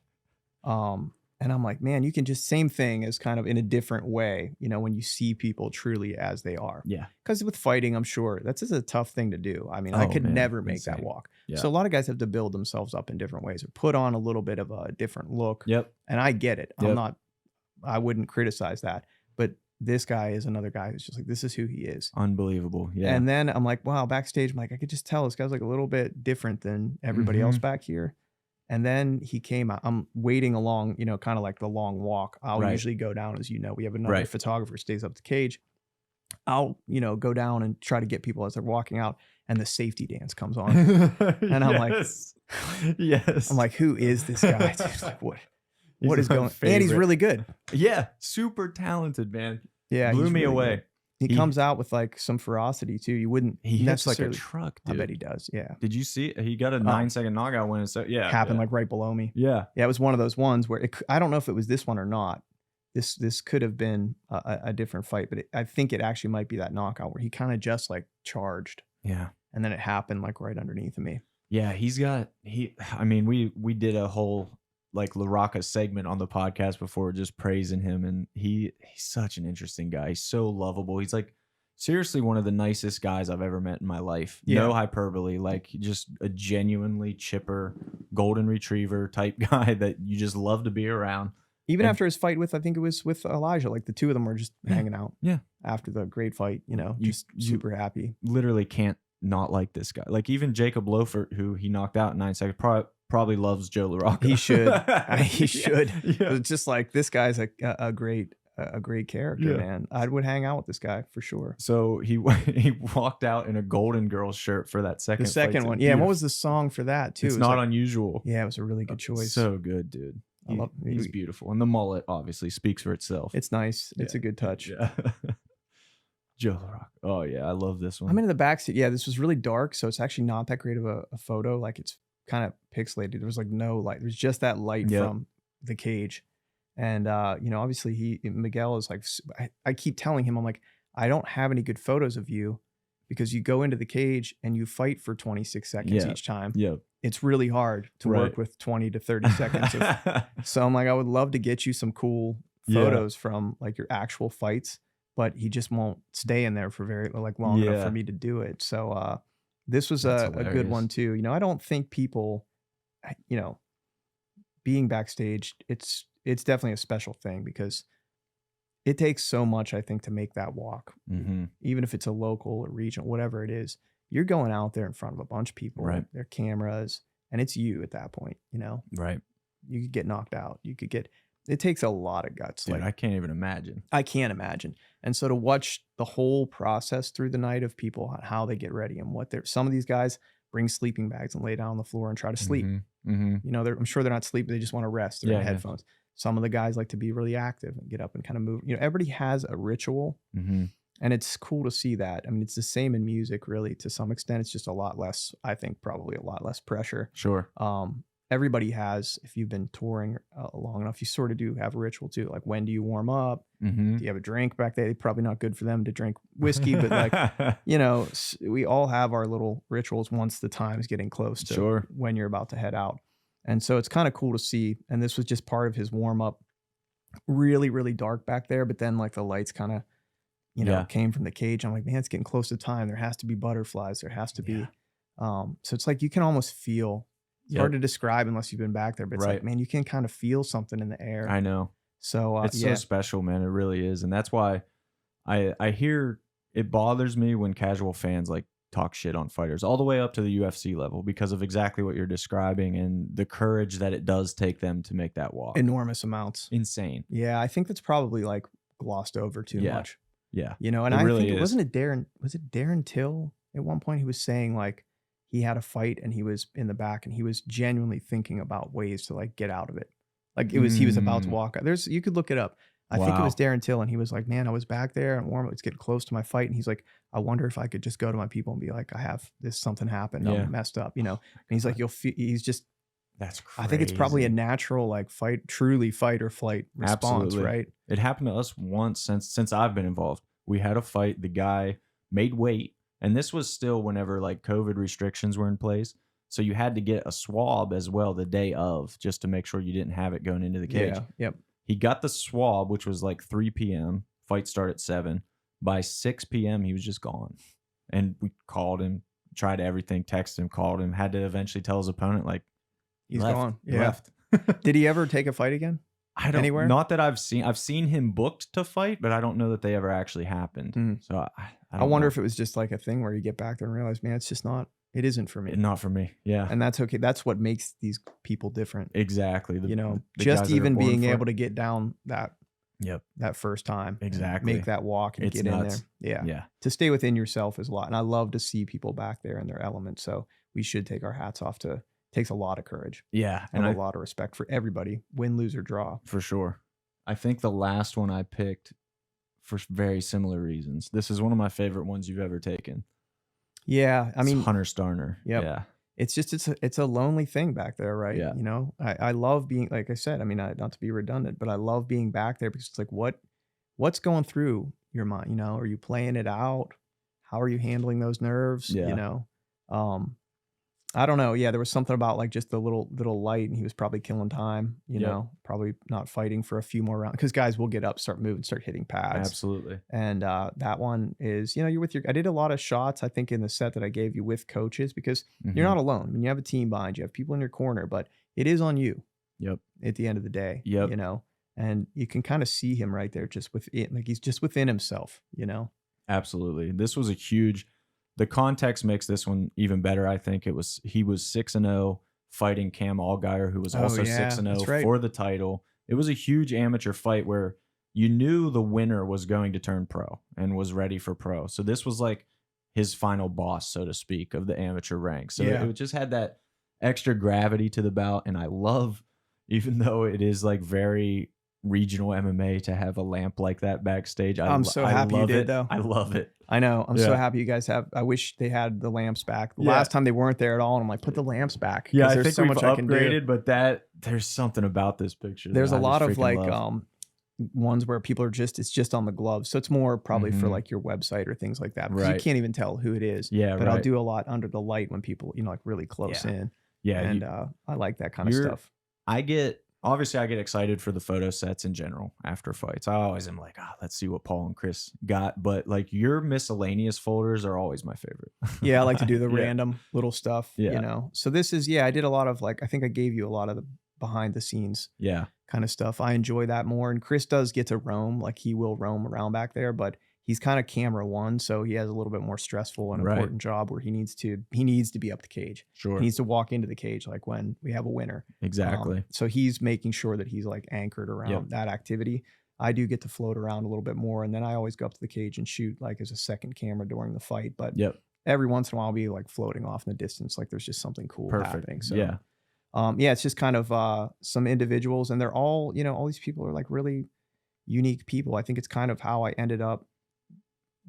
And I'm like, man, you can just same thing as kind of in a different way, when you see people truly as they are. Yeah. Because with fighting, I'm sure that's just a tough thing to do. I mean, I Oh, could man, never make that insane. walk. Yeah. So a lot of guys have to build themselves up in different ways or put on a little bit of a different look. Yep. And I get it. Yep. I wouldn't criticize that. But this guy is another guy who's just like, this is who he is. Unbelievable. Yeah. And then I'm like, wow, backstage, I'm like, I could just tell this guy's like a little bit different than everybody else back here. And then he came out. I'm waiting along, kind of like the long walk. I'll Right. usually go down, as you know, we have another Right. photographer stays up the cage. I'll, go down and try to get people as they're walking out, and the safety dance comes on. And I'm like, yes. I'm like, who is this guy? Dude, like, what? What is going? And he's really good. Yeah, super talented, man. Yeah, blew he's me really away. good. He comes out with like some ferocity too. You wouldn't. He hits like a necessarily- truck, I dude. bet he does. Yeah. Did you see? He got a 9-second knockout win. So yeah, Happened like right below me. yeah. Yeah, it was one of those ones where I don't know if it was this one or not. This could have been a different fight, but I think it actually might be that knockout where he kind of just like charged. Yeah. And then it happened like right underneath of me. Yeah, I mean, we did a whole like LaRocca segment on the podcast before just praising him, and he's such an interesting guy. He's so lovable. He's like seriously one of the nicest guys I've ever met in my life. Yeah. No hyperbole, like just a genuinely chipper golden retriever type guy that you just love to be around. Even after his fight with, I think it was with Elijah, like the two of them were just hanging out. Yeah. After the great fight, just super happy. Literally can't not like this guy. Like even Jacob Loeffert, who he knocked out in 9 seconds, probably loves Joe LaRocca. He should. He should. Yeah. It's just like this guy's a great character, man. I would hang out with this guy for sure. So he walked out in a Golden Girls shirt for that second. The second fight. one, yeah. And what was the song for that too? It's It was not like, unusual. Yeah, it was a really good choice. So good, dude. He's beautiful, and the mullet obviously speaks for itself. It's nice. It's a good touch. Yeah. Joe LaRocca. Oh yeah, I love this one. I'm in the backseat. Yeah, this was really dark, so it's actually not that great of a photo. Like it's kind of pixelated. There was like no light. There's just that light from the cage, and obviously Miguel is like. I keep telling him, I'm like, I don't have any good photos of you because you go into the cage and you fight for 26 seconds each time. Yeah. It's really hard to work with 20 to 30 seconds. So I'm like, I would love to get you some cool photos from like your actual fights, but he just won't stay in there for very long enough for me to do it. So this was a good one too. I don't think people, being backstage, it's definitely a special thing because it takes so much, I think, to make that walk. Mm-hmm. Even if it's a local or regional, whatever it is, you're going out there in front of a bunch of people, their cameras, and it's you at that point, Right. You could get knocked out. It takes a lot of guts. Dude, I can't even imagine. I can't imagine. And so to watch the whole process through the night of people, how they get ready and some of these guys bring sleeping bags and lay down on the floor and try to sleep. Mm-hmm. I'm sure they're not sleeping. They just want to rest. They're in headphones. Some of the guys like to be really active and get up and kind of move. Everybody has a ritual, and it's cool to see that. I mean, it's the same in music, really, to some extent. It's just a lot less, I think, probably a lot less pressure. Sure. Everybody has, if you've been touring long enough, you sort of do have a ritual too. Like, when do you warm up? Mm-hmm. Do you have a drink back there? It's probably not good for them to drink whiskey, but like, we all have our little rituals once the time's getting close to when you're about to head out. And so it's kind of cool to see. And this was just part of his warm up. Really, really dark back there. But then like the lights kind of, came from the cage. I'm like, man, it's getting close to time. There has to be butterflies. There has to be. So it's like you can almost feel. It's hard to describe unless you've been back there. But it's like, man, you can kind of feel something in the air. I know. So it's so special, man. It really is. And that's why I hear it bothers me when casual fans like talk shit on fighters all the way up to the UFC level because of exactly what you're describing and the courage that it does take them to make that walk. Enormous amounts. Insane. Yeah, I think that's probably like glossed over too much. Yeah. And I think it wasn't Darren Till at one point he was saying like he had a fight and he was in the back and he was genuinely thinking about ways to like get out of it. Like he was about to walk out. You could look it up. I think it was Darren Till, and he was like, man, I was back there and warm. It's getting close to my fight. And he's like, I wonder if I could just go to my people and be like, I have something happened. I'm messed up, And he's like, he's just, that's crazy. I think it's probably a natural, like truly fight or flight response, right? It happened to us once since I've been involved. We had a fight. The guy made weight. And this was still whenever like COVID restrictions were in place. So you had to get a swab as well the day of just to make sure you didn't have it going into the cage. Yeah. Yep. He got the swab, which was like 3 p.m. Fight start at 7. By 6 p.m., he was just gone. And we called him, tried everything, texted him, called him, had to eventually tell his opponent, like, he's gone. Yeah. Left. Did he ever take a fight again? I don't. Anywhere? Not that I've seen him booked to fight, but I don't know that they ever actually happened. So I wonder if it was just like a thing where you get back there and realize, man, it's just not. It isn't for me. Not for me. Yeah. And that's okay. That's what makes these people different. Exactly. Just even being able to get down that first time. Exactly. Make that walk and get nuts. In there. Yeah. To stay within yourself is a lot. And I love to see people back there in their element. So we should take our hats off to takes a lot of courage Yeah, and and a lot of respect for everybody, win, lose, or draw. for sure. I think the last one I picked for very similar reasons. This is one of my favorite ones you've ever taken. Yeah, I mean, It's Hunter Starner. Yep. Yeah. It's just it's a lonely thing back there, right? Yeah. You know, I love being, like I said, I mean, not to be redundant, but I love being back there because it's like what's going through your mind, you know? Are you playing it out? How are you handling those nerves? Yeah. You know? I don't know. Yeah, there was something about like just the little light, and he was probably killing time, you Yep. know, probably not fighting for a few more rounds because guys will get up, start moving, start hitting pads. Absolutely. And that one is, you know, you're with I did a lot of shots, I think, in the set that I gave you with coaches because you're not alone. I mean, you have a team behind you, have people in your corner, but it is on you. Yep. At the end of the day. Yep. You know, and you can kind of see him right there just within, like he's just within himself, you know? Absolutely. This was a huge, the context makes this one even better. I think he was 6-0 fighting Cam Allgaier, who was also 6-0 for the title. It was a huge amateur fight where you knew the winner was going to turn pro and was ready for pro. So this was like his final boss, so to speak, of the amateur ranks. So it just had that extra gravity to the bout. And I love, even though it is like very regional MMA, to have a lamp like that backstage. I'm so happy you did, though. I love it. I know. I'm so happy you guys have. I wish they had the lamps back. The last time they weren't there at all, and I'm like, put the lamps back. Yeah, I there's think so we've much I can do. upgraded, but there's something about this picture. There's a lot of freaking like love. ones where people are it's just on the gloves, so it's more probably for like your website or things like that, because you can't even tell who it is. Yeah, but I'll do a lot under the light when people, you know, like really close in. Yeah, and I like that kind of stuff. I get excited for the photo sets in general after fights. I always am like, let's see what Paul and Chris got. But like your miscellaneous folders are always my favorite. Yeah, I like to do the random little stuff. Yeah. You know, so this is I did a lot of like, I think I gave you a lot of the behind the scenes kind of stuff. I enjoy that more. And Chris does get to roam, like he will roam around back there, but he's kind of camera one, so he has a little bit more stressful and important job where he needs to be up the cage. Sure. He needs to walk into the cage like when we have a winner. Exactly. So he's making sure that he's like anchored around that activity. I do get to float around a little bit more, and then I always go up to the cage and shoot like as a second camera during the fight. But every once in a while I'll be like floating off in the distance, like there's just something cool happening. So it's just kind of some individuals, and they're all, you know, all these people are like really unique people. I think it's kind of how I ended up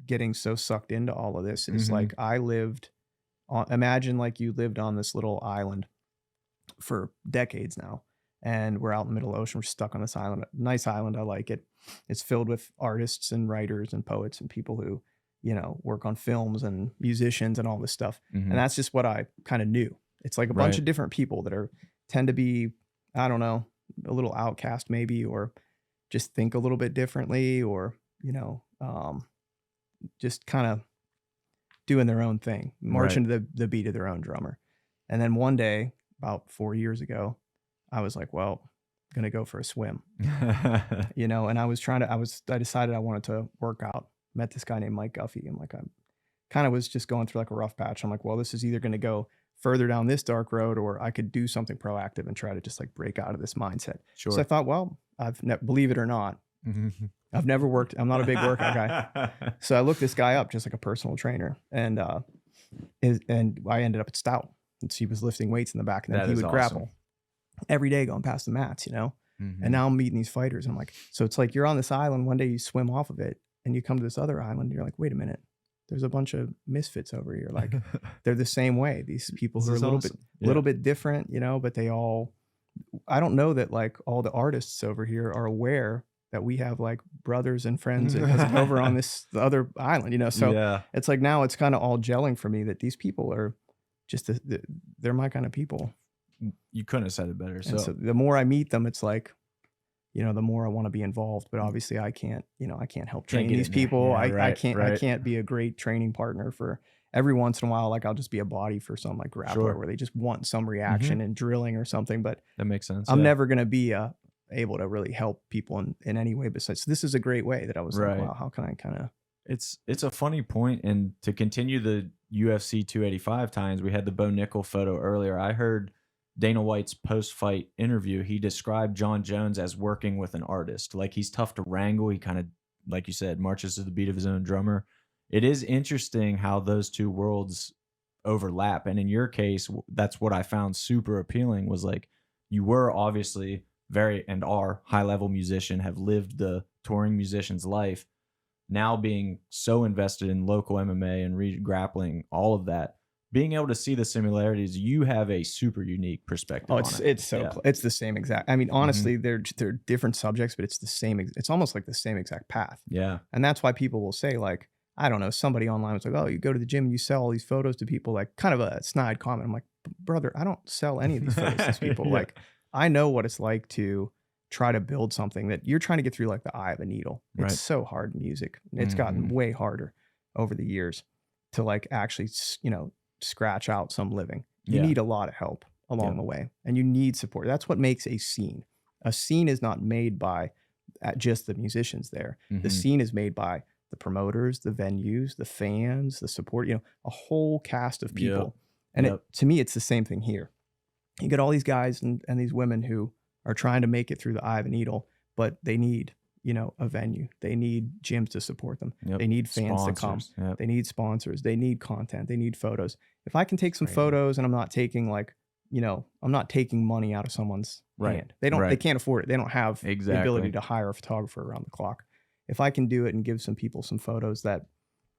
getting so sucked into all of this. Is like I lived on, imagine like you lived on this little island for decades now, and we're out in the middle of the ocean. We're stuck on this island, nice island. I like it. It's filled with artists and writers and poets and people who, you know, work on films and musicians and all this stuff. And that's just what I kind of knew. It's like a bunch of different people that tend to be, I don't know, a little outcast maybe, or just think a little bit differently, or, you know, just kind of doing their own thing, marching to the beat of their own drummer. And then one day, about 4 years ago, I was like, well, I'm going to go for a swim, you know, and I decided I wanted to work out. Met this guy named Mike Guffey, and like, I kind of was just going through like a rough patch. I'm like, well, this is either going to go further down this dark road, or I could do something proactive and try to just like break out of this mindset. Sure. So I thought, well, believe it or not, I've never worked. I'm not a big workout guy. So I looked this guy up, just like a personal trainer, and I ended up at Stout. And he was lifting weights in the back, and then he would grapple every day going past the mats, you know? And now I'm meeting these fighters, and I'm like, so it's like you're on this island, one day you swim off of it, and you come to this other island, and you're like, wait a minute, there's a bunch of misfits over here. Like they're the same way. These people who are a little bit different, you know, but they all, I don't know that like all the artists over here are aware that we have like brothers and friends over on the other island, you know? So it's like, now it's kind of all gelling for me that these people are just, they're my kind of people. You couldn't have said it better. So the more I meet them, it's like, you know, the more I want to be involved, but obviously I can't help train these people. I can't be a great training partner for. Every once in a while, like I'll just be a body for some like grappler where they just want some reaction in drilling or something, but that makes sense. I'm never going to be able to really help people in any way besides. So this is a great way that I was like, wow, how can I kind of. It's a funny point. And to continue the UFC 285 times, we had the Bo Nickel photo earlier. I heard Dana White's post-fight interview. He described John Jones as working with an artist. Like, he's tough to wrangle. He kind of, like you said, marches to the beat of his own drummer. It is interesting how those two worlds overlap. And in your case, that's what I found super appealing was like you were obviously very and are high level musician, have lived the touring musician's life, now being so invested in local MMA and grappling, all of that, being able to see the similarities, you have a super unique perspective. Oh, on it. it's the same exact. I mean, honestly, they're different subjects, but it's the same. It's almost like the same exact path. Yeah. And that's why people will say, like, I don't know, somebody online was like, oh, you go to the gym and you sell all these photos to people, like kind of a snide comment. I'm like, brother, I don't sell any of these photos to these people. Yeah. Like, I know what it's like to try to build something that you're trying to get through like the eye of a needle. It's Right. so hard in music. It's gotten way harder over the years to like actually, scratch out some living. You need a lot of help along the way, and you need support. That's what makes a scene. A scene is not made by just the musicians there. The scene is made by the promoters, the venues, the fans, the support, a whole cast of people. And to me, it's the same thing here. You get all these guys and these women who are trying to make it through the eye of a needle, but they need, a venue. They need gyms to support them. They need fans to come. They need sponsors. They need content. They need photos. If I can take some photos and I'm not taking I'm not taking money out of someone's hand. They can't afford it. They don't have the ability to hire a photographer around the clock. If I can do it and give some people some photos that,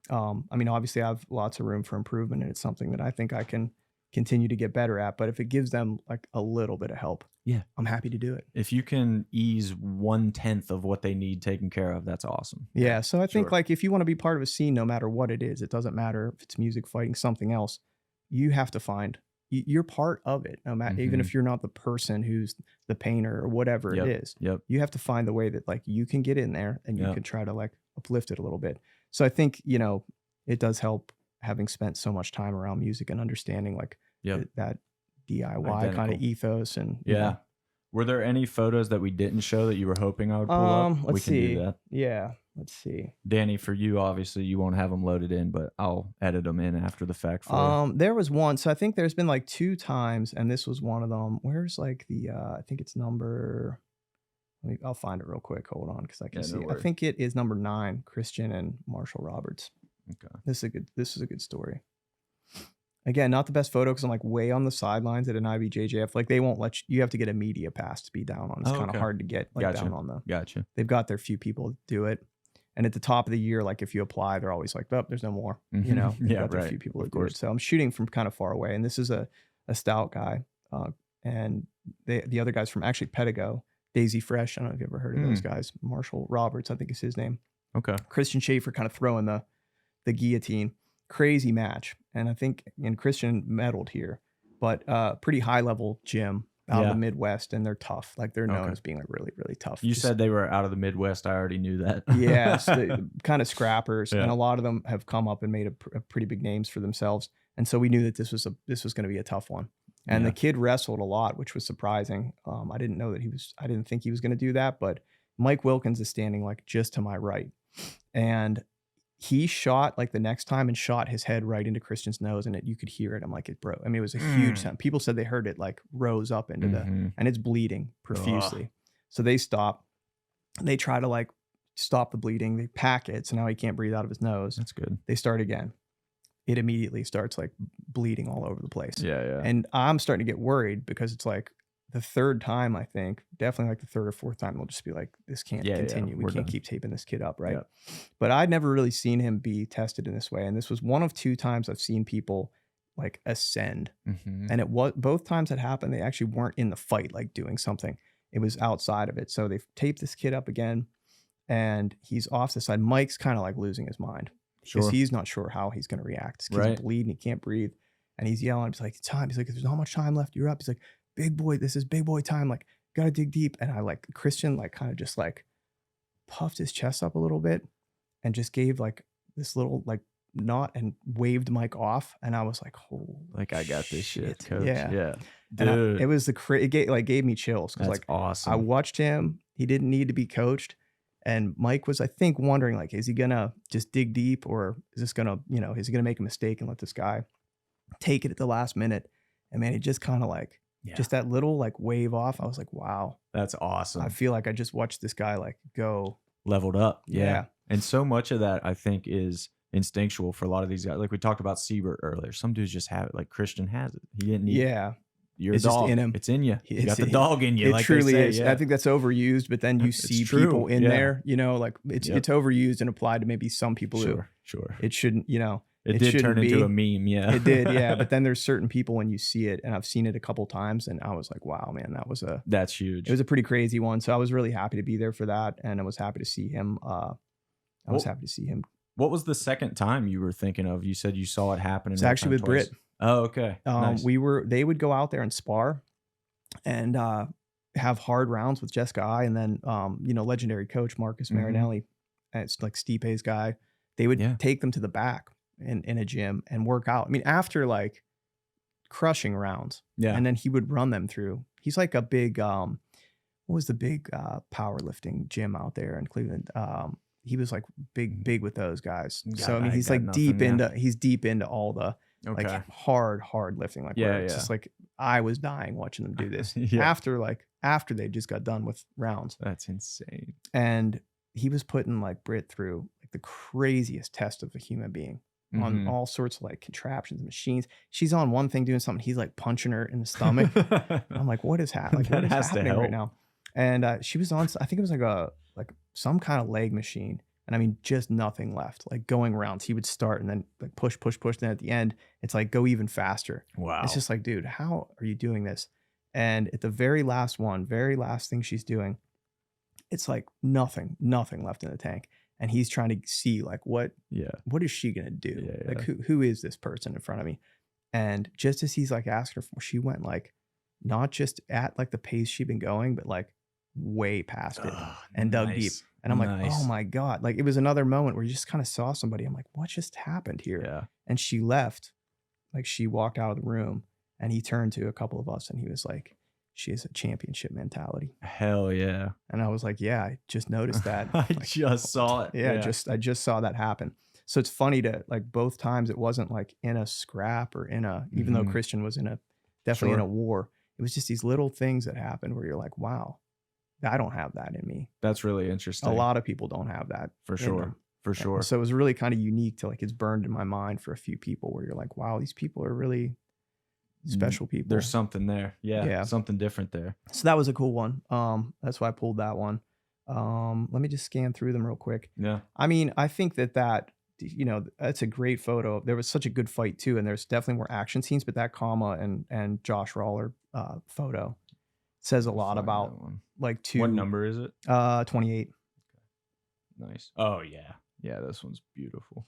obviously I have lots of room for improvement, and it's something that I think I can continue to get better at. But if it gives them like a little bit of help, I'm happy to do it. If you can ease 1/10 of what they need taken care of, that's awesome. Yeah. So I think like if you want to be part of a scene, no matter what it is, it doesn't matter if it's music, fighting, something else, you have to find you're part of it. No matter, even if you're not the person who's the painter or whatever it is, you have to find the way that like you can get in there and you can try to like uplift it a little bit. So I think, it does help having spent so much time around music and understanding like that DIY kind of ethos. And were there any photos that we didn't show that you were hoping I would pull up? Let's see. Do that. Yeah, let's see. Danny, for you, obviously you won't have them loaded in, but I'll edit them in after the fact for you. There was one. So I think there's been like 2 times, and this was one of them. Where's like the I think it's number. I'll find it real quick. Hold on, because I can see. I think it is number 9, Christian and Marshall Roberts. Okay. This is a good story. Again, not the best photo because I'm like way on the sidelines at an IBJJF. Like they won't let you have to get a media pass to be down on. It's kind of hard to get like down on them. Gotcha. They've got their few people do it. And at the top of the year, like if you apply, they're always like, oh, there's no more. They've got their few people that do it. So I'm shooting from kind of far away. And this is a stout guy. And the other guy's from actually Pedigo, Daisy Fresh. I don't know if you've ever heard of those guys. Marshall Roberts, I think is his name. Okay. Christian Schaefer kind of throwing the guillotine. Crazy match. And I think Christian medaled here, but pretty high level gym out of the Midwest, and they're tough. Like they're known as being like really, really tough. You said they were out of the Midwest. I already knew that. Yeah. So they, kind of scrappers. And a lot of them have come up and made a pretty big names for themselves. And so we knew that this was going to be a tough one. And the kid wrestled a lot, which was surprising. I didn't know that I didn't think he was going to do that, but Mike Wilkins is standing like just to my right. And he shot like the next time and shot his head right into Christian's nose, and you could hear it. I'm like, it broke. I mean, it was a huge sound. People said they heard it like rose up into and it's bleeding profusely. So they stop. They try to like stop the bleeding. They pack it. So now he can't breathe out of his nose. That's good. They start again. It immediately starts like bleeding all over the place. Yeah. And I'm starting to get worried because it's like the 3rd time, I think, definitely like the 3rd or 4th time, we'll just be like, this can't continue. We can't keep taping this kid up, right? Yeah. But I'd never really seen him be tested in this way. And this was one of 2 times I've seen people like ascend. And it was both times that happened, they actually weren't in the fight, like doing something. It was outside of it. So they've taped this kid up again, and he's off the side. Mike's kind of like losing his mind because he's not sure how he's going to react. This kid's bleeding, he can't breathe. And he's yelling. He's like, it's time. He's like, there's not much time left. You're up. He's like, big boy, this is big boy time. Like, gotta dig deep. And I like Christian, like kind of just like puffed his chest up a little bit and just gave like this little like knot and waved Mike off. And I was like, oh, like I got this shit, coach. Yeah. Dude. It was it gave me chills. Cause that's like awesome. I watched him. He didn't need to be coached. And Mike was, I think, wondering like, is he gonna just dig deep, or is this gonna, is he gonna make a mistake and let this guy take it at the last minute? And man, he just kind of like, just that little like wave off. I was like, wow, that's awesome. I feel like I just watched this guy like go leveled up. Yeah. And so much of that I think is instinctual for a lot of these guys. Like we talked about Siebert earlier. Some dudes just have it. Like Christian has it. He didn't need Yeah. You're It's a dog. just in him. It's in you. You got the It- dog in you. It Like truly they say. is. Yeah. I think that's overused, but then you It's see true. people in Yeah. there, you know, like it's overused and applied to maybe some people who Sure. it shouldn't, you know, It did shouldn't turn into a be. meme. Yeah. It did, yeah. But then there's certain people when you see it, and I've seen it a couple times, and I was like, wow, man, That's huge. it was a pretty crazy one. So I was really happy to be there for that, and I was happy to see him. Happy to see him. What was the second time you were thinking of? You said you saw it happen. It's actually with Britt. Oh, okay. Nice. They would go out there and spar and have hard rounds with Jessica I, and then you know, legendary coach Marcus Marinelli, and it's like Stipe's guy. They would take them to the back in a gym and work out. I mean, after like crushing rounds, and then he would run them through. He's like a big what was the big powerlifting gym out there in Cleveland? He was like big with those guys. So I mean, he's like deep into all the like hard lifting. Like it's just like I was dying watching them do this after they just got done with rounds. That's insane. And he was putting like Britt through like the craziest test of a human being on all sorts of like contraptions, machines. She's on one thing doing something. He's like punching her in the stomach. I'm like, what is happening? Like, what is happening right now? And she was on, I think it was like some kind of leg machine. And I mean, just nothing left, like going rounds. He would start and then like push. Then at the end, it's like, go even faster. Wow. It's just like, dude, how are you doing this? And at the very last thing she's doing, it's like nothing left in the tank. And he's trying to see like, what is she going to do? Like, who is this person in front of me? And just as he's like asking her for, she went like, not just at like the pace she'd been going, but like way past it and dug deep. And I'm like, oh my God. Like it was another moment where you just kind of saw somebody. I'm like, what just happened here? Yeah. And she left, like she walked out of the room, and he turned to a couple of us and he was like, she has a championship mentality. Hell yeah. And I was like, yeah, I just noticed that. I just saw it. Yeah. I just saw that happen. So it's funny to like both times it wasn't like in a scrap or even though Christian was definitely in a war, it was just these little things that happened where you're like, wow, I don't have that in me. That's really interesting. A lot of people don't have that. For sure. For sure. So it was really kind of unique to like, it's burned in my mind for a few people where you're like, wow, these people are really special people. There's something there. Yeah. Something different there. So that was a cool one. That's why I pulled that one. Let me just scan through them real quick. Yeah. I mean, I think that, you know, that's a great photo. There was such a good fight too. And there's definitely more action scenes, but that Kama and Josh Rawler photo says a lot about like What number is it? 28. Nice. Oh yeah. Yeah. This one's beautiful.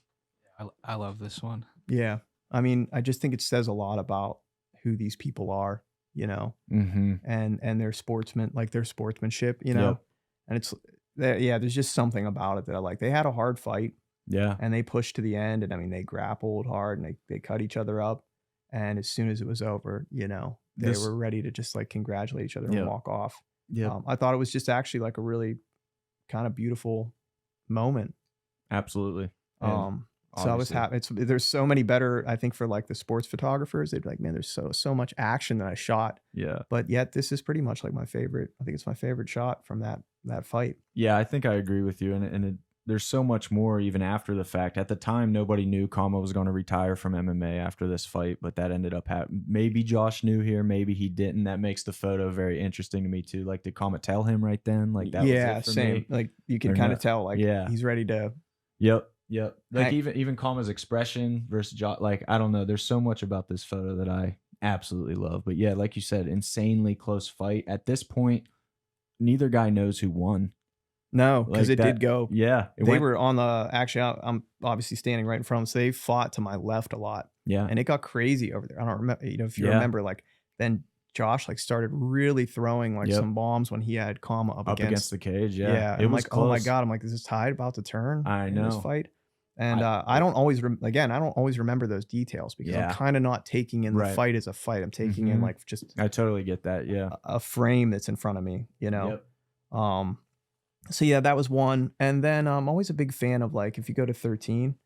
I love this one. Yeah. I mean, I just think it says a lot about who these people are, you know, and their sportsmanship, you know, and it's, there's just something about it that I like. They had a hard fight. Yeah. And they pushed to the end, and I mean, they grappled hard and they cut each other up. And as soon as it was over, you know, they were ready to just like congratulate each other and walk off. Yeah. I thought it was just actually like a really kind of beautiful moment. Absolutely. So I was happy. There's so many better, I think, for like the sports photographers. They'd be like, man, there's so much action that I shot. Yeah. But yet this is pretty much like my favorite. I think it's my favorite shot from that fight. Yeah, I think I agree with you. And there's so much more even after the fact. At the time, nobody knew Kama was going to retire from MMA after this fight, but that ended up happening. Maybe Josh knew here, maybe he didn't. That makes the photo very interesting to me too. Like, did Kama tell him right then? Like that was it for same. me? Like you can kind of tell, like he's ready to. Yep. Like even Kama's expression versus Josh. Like, I don't know. There's so much about this photo that I absolutely love. But yeah, like you said, insanely close fight. At this point, neither guy knows who won. No, because Like it did go. Yeah. They were on the, actually, I'm obviously standing right in front of them. So they fought to my left a lot. Yeah. And it got crazy over there. I don't remember, you know, if you remember, like then Josh like started really throwing like some bombs when he had Kama up against the cage. Yeah. Yeah. It was like, close. oh my God. I'm like, is this tide about to turn? I know. In this fight? And I don't always, I don't always remember those details because I'm kind of not taking in the fight as a fight. I'm taking in like just. I totally get that. Yeah. A frame that's in front of me, you know? Yep. So yeah, that was one. And then I'm always a big fan of like, if you go to 13,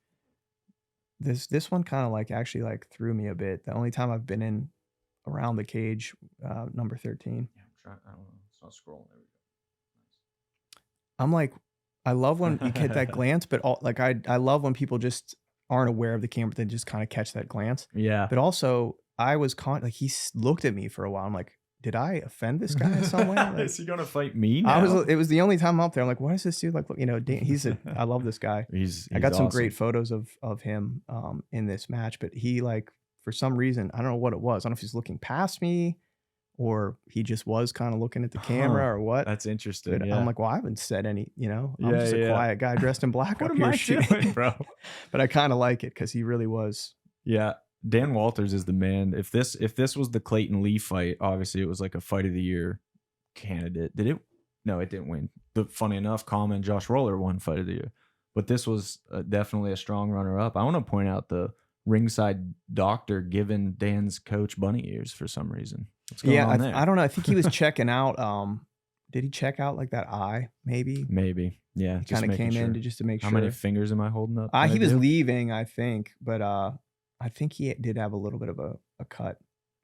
this one kind of like actually like threw me a bit. The only time I've been in around the cage, number 13. Yeah, I'm trying. I don't know. It's not scrolling. There we go. Nice. I'm like, I love when you get that glance, but I love when people just aren't aware of the camera, they just kind of catch that glance. Yeah. But also, I was like he looked at me for a while. I'm like, did I offend this guy in some way? Like, is he gonna fight me now? It was the only time I'm up there. I'm like, what is this dude like? You know, I love this guy. I got some great photos of him in this match, but he like for some reason, I don't know what it was. I don't know if he's looking past me or he just was kind of looking at the camera or what. That's interesting. But yeah. I'm like, well, I haven't said any, I'm just a quiet guy dressed in black what up am here I shooting, doing, bro? But I kind of like it because he really was. Yeah. Dan Walters is the man. If this was the Clayton Lee fight, obviously it was like a fight of the year candidate. Did it? No, it didn't win. But funny enough, Common and Josh Roller won fight of the year. But this was definitely a strong runner up. I want to point out the ringside doctor giving Dan's coach bunny ears for some reason. What's going on there? I don't know. I think he was checking out. Did he check out like that eye? Maybe. Yeah. He kind of came in just to make sure. How many fingers am I holding up? He was leaving, I think, but I think he did have a little bit of a cut.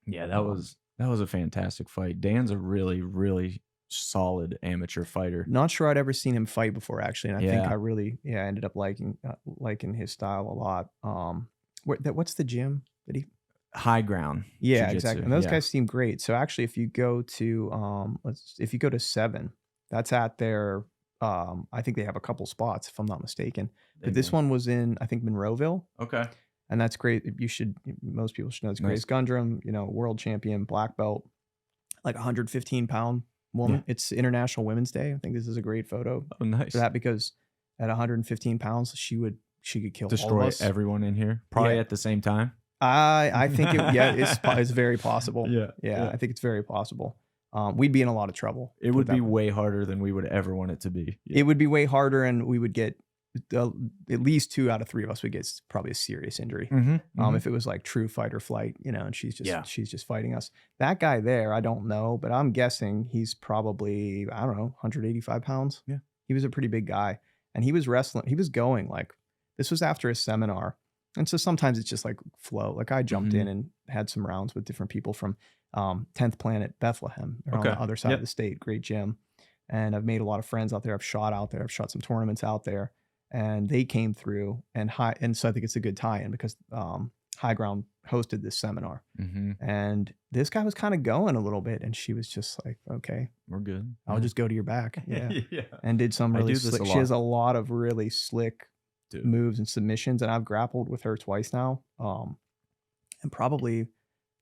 Yeah, that was a fantastic fight. Dan's a really, really solid amateur fighter. Not sure I'd ever seen him fight before, actually, and I think Yeah. I really, ended up liking his style a lot. What's the gym that he? High Ground. Yeah, Jiu-jitsu. exactly. And those guys seem great. So actually, if you go to 7, that's at their. I think they have a couple spots, if I'm not mistaken. But this one was in, I think, Monroeville. Okay. And that's great. Most people should know it's Grace Gundrum, world champion, black belt, like 115-pound woman. Yeah. It's International Women's Day. I think this is a great photo. Oh, nice. For that, because at 115 pounds, she could kill destroy all of us. Everyone in here, probably at the same time. I think it's very possible. Yeah. I think it's very possible. We'd be in a lot of trouble. It would be way harder than we would ever want it to be. Yeah. It would be way harder, and we would get at least 2 out of 3 of us would get probably a serious injury. If it was like true fight or flight, and she's just fighting us. That guy there, I don't know, but I'm guessing he's probably, I don't know, 185 pounds. Yeah. He was a pretty big guy, and he was wrestling. He was going like, this was after a seminar. And so sometimes it's just like flow. Like I jumped in and had some rounds with different people from 10th Planet Bethlehem. They're on the other side of the state. Great gym. And I've made a lot of friends out there. I've shot out there. I've shot some tournaments out there. And they came through and so I think it's a good tie-in because High Ground hosted this seminar. And this guy was kind of going a little bit, and she was just like, okay, we're good. I'll just go to your back. Yeah. Yeah. And did some really slick. She has a lot of really slick moves and submissions, and I've grappled with her twice now. And probably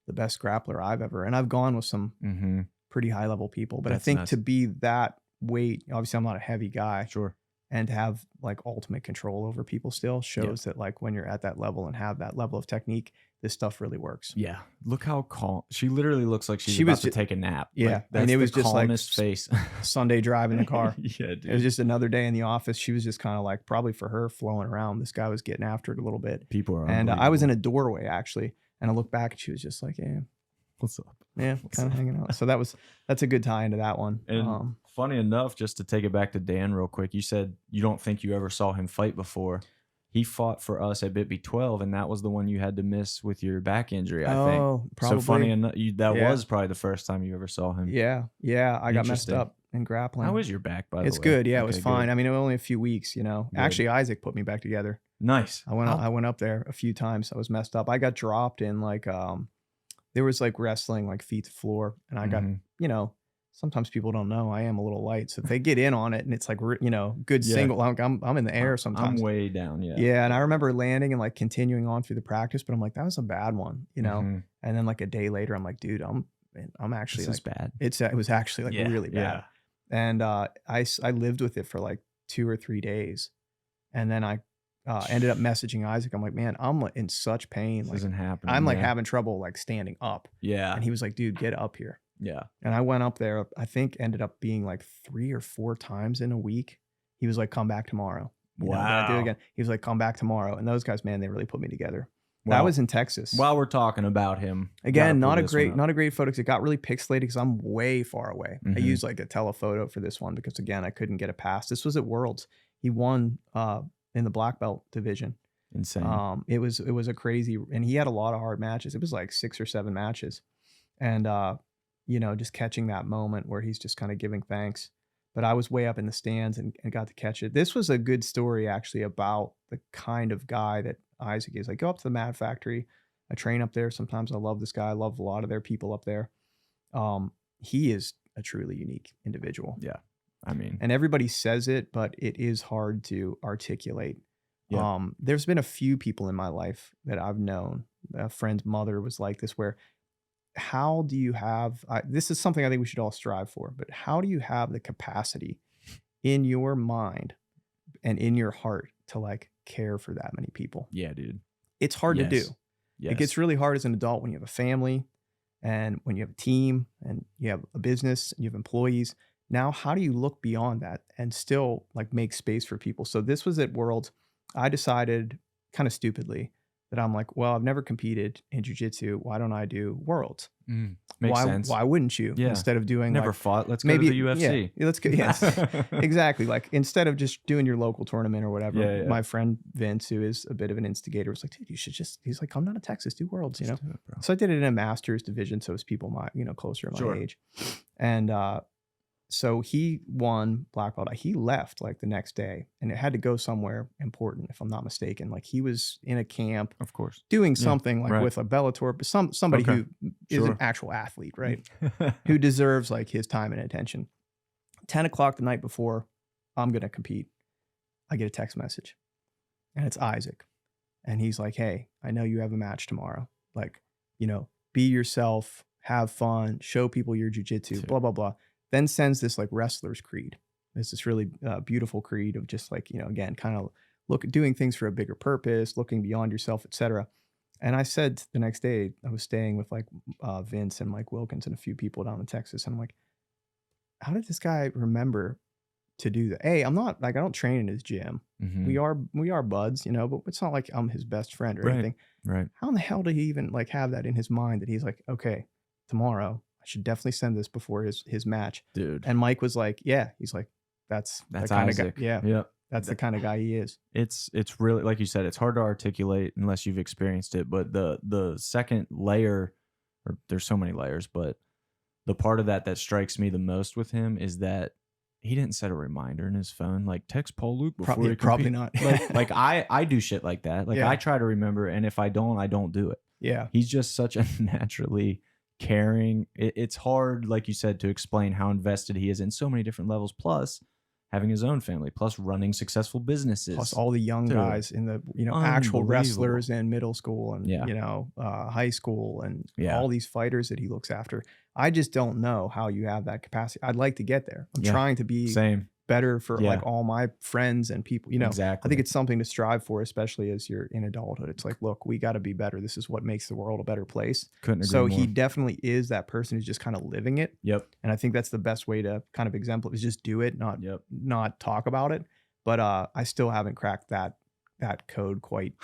the best grappler I've ever, and I've gone with some pretty high level people, but I think to be that weight, obviously I'm not a heavy guy. Sure. And to have like ultimate control over people still shows that like when you're at that level and have that level of technique, this stuff really works. Yeah. Look how calm. She literally looks like she's about to take a nap. Yeah. Like, it was just like face. Sunday drive in the car. Yeah, dude. It was just another day in the office. She was just kind of like, probably for her, flowing around. This guy was getting after it a little bit. People are and I was in a doorway actually. And I looked back and she was just like, yeah. What's up? Yeah, kind of hanging out. So that's a good tie into that one. And funny enough, just to take it back to Dan real quick, you said you don't think you ever saw him fight before. He fought for us at Bitby 12, and that was the one you had to miss with your back injury, I think. Oh, probably. So funny enough, that was probably the first time you ever saw him. Yeah. I got messed up in grappling. How is your back, by the way? It's good. Yeah, it was fine. Good. I mean, it was only a few weeks, Good. Actually, Isaac put me back together. Nice. I went up there a few times. I was messed up. I got dropped in like there was like wrestling like feet to floor, and I got sometimes people don't know I am a little light, so if they get in on it and it's like good single, I'm in the air sometimes. I'm way down. Yeah. And I remember landing and like continuing on through the practice, but I'm like, that was a bad one, and then like a day later I'm like, dude, I'm actually this like bad. It was actually like really bad. And I lived with it for like 2 or 3 days, and then I ended up messaging Isaac. I'm like, man, I'm in such pain. This like, isn't happening. I'm like having trouble like standing up. Yeah. And he was like, dude, get up here. Yeah. And I went up there, I think ended up being like 3 or 4 times in a week. He was like, come back tomorrow. Wow. I do it again. He was like, come back tomorrow. And those guys, man, they really put me together. That was in Texas. While we're talking about him. Again, not a great photo because it got really pixelated because I'm way far away. I used like a telephoto for this one because again, I couldn't get it past. This was at Worlds. He won in the black belt division. Insane. It was a crazy, and he had a lot of hard matches. It was like 6 or 7 matches, and just catching that moment where he's just kind of giving thanks. but I was way up in the stands and got to catch it. This was a good story actually about the kind of guy that Isaac is. I go up to the Mad Factory. I train up there. Sometimes I love this guy. I love a lot of their people up there. He is a truly unique individual. Yeah. I mean, and everybody says it, but it is hard to articulate. Yeah. There's been a few people in my life that I've known. A friend's mother was like this, where how do you have, this is something I think we should all strive for, but how do you have the capacity in your mind and in your heart to like care for that many people? Yeah, dude. It's hard to do. Yes. It gets really hard as an adult when you have a family and when you have a team and you have a business and you have employees. Now, how do you look beyond that and still like make space for people? So this was at Worlds. I decided kind of stupidly that I'm like, well, I've never competed in jiu-jitsu. Why don't I do Worlds? Makes sense. Why wouldn't you? Yeah. Instead of doing Never like, fought. Let's go maybe to the UFC. Yeah, let's go. Yes, exactly. Like instead of just doing your local tournament or whatever, Yeah. my friend Vince, who is a bit of an instigator, was like, dude, you should just, he's like, come down to Texas, do Worlds, you know? do it, bro. So I did it in a master's division. So it was people my, closer to my age. And, so he won black belt. He left like the next day and it had to go somewhere important, if I'm not mistaken. Like he was in a camp, Of course. doing something like right. with a Bellator, but somebody Okay. who is Sure. an actual athlete, right? Who deserves like his time and attention. 10 o'clock the night before I'm going to compete, I get a text message and it's Isaac. And he's like, hey, I know you have a match tomorrow. Like, be yourself, have fun, show people your jiu-jitsu, blah, blah, blah. Then sends this like wrestler's creed. It's this really beautiful creed of just like, again, kind of doing things for a bigger purpose, looking beyond yourself, etc. And I said the next day, I was staying with like Vince and Mike Wilkins and a few people down in Texas. And I'm like, how did this guy remember to do that? Hey, I'm not like, I don't train in his gym. Mhm. We are buds, but it's not like I'm his best friend or anything. Right. How in the hell did he even like have that in his mind that he's like, okay, tomorrow I should definitely send this before his match. Dude. And Mike was like, yeah, he's like, that's the kind Isaac. of guy. Yeah. Yep. That's the kind of guy he is. It's really, like you said, it's hard to articulate unless you've experienced it. But the second layer, or there's so many layers, but the part of that strikes me the most with him is that he didn't set a reminder in his phone, like text Paul Luke before he Probably not. like I do shit like that. Like Yeah. I try to remember, and if I don't do it. Yeah. He's just such a naturally caring. It's hard, like you said, to explain how invested he is in so many different levels. Plus, having his own family, plus running successful businesses, Plus all the young Dude. guys in the, actual Unbelievable. wrestlers in middle school and, Yeah. high school and Yeah. all these fighters that he looks after. I just don't know how you have that capacity. I'd like to get there. I'm Yeah. trying to be Same. better for Yeah. like all my friends and people, Exactly. I think it's something to strive for, especially as you're in adulthood. It's like, look, we got to be better. This is what makes the world a better place. Couldn't agree So more. he definitely is that person who's just kind of living it. Yep. And I think that's the best way to kind of exemplify is just do it, Yep. not talk about it. But I still haven't cracked that code quite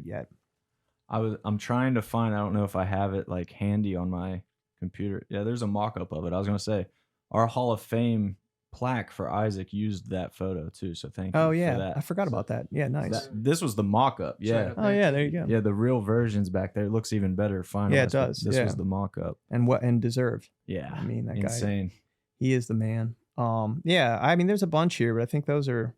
yet. I'm trying to find, I don't know if I have it like handy on my computer. Yeah, there's a mock-up of it. I was gonna say our Hall of Fame plaque for Isaac used that photo too. So thank you. Oh for yeah, that. I forgot about that. Yeah, nice. This was the mock-up. Yeah. Oh yeah, there you go. Yeah, the real version's back there. It looks even better finally. Yeah, it does. This Yeah. was the mock-up. And deserved. Yeah. I mean, that guy, insane. he is the man. Yeah, I mean, there's a bunch here, but I think those are.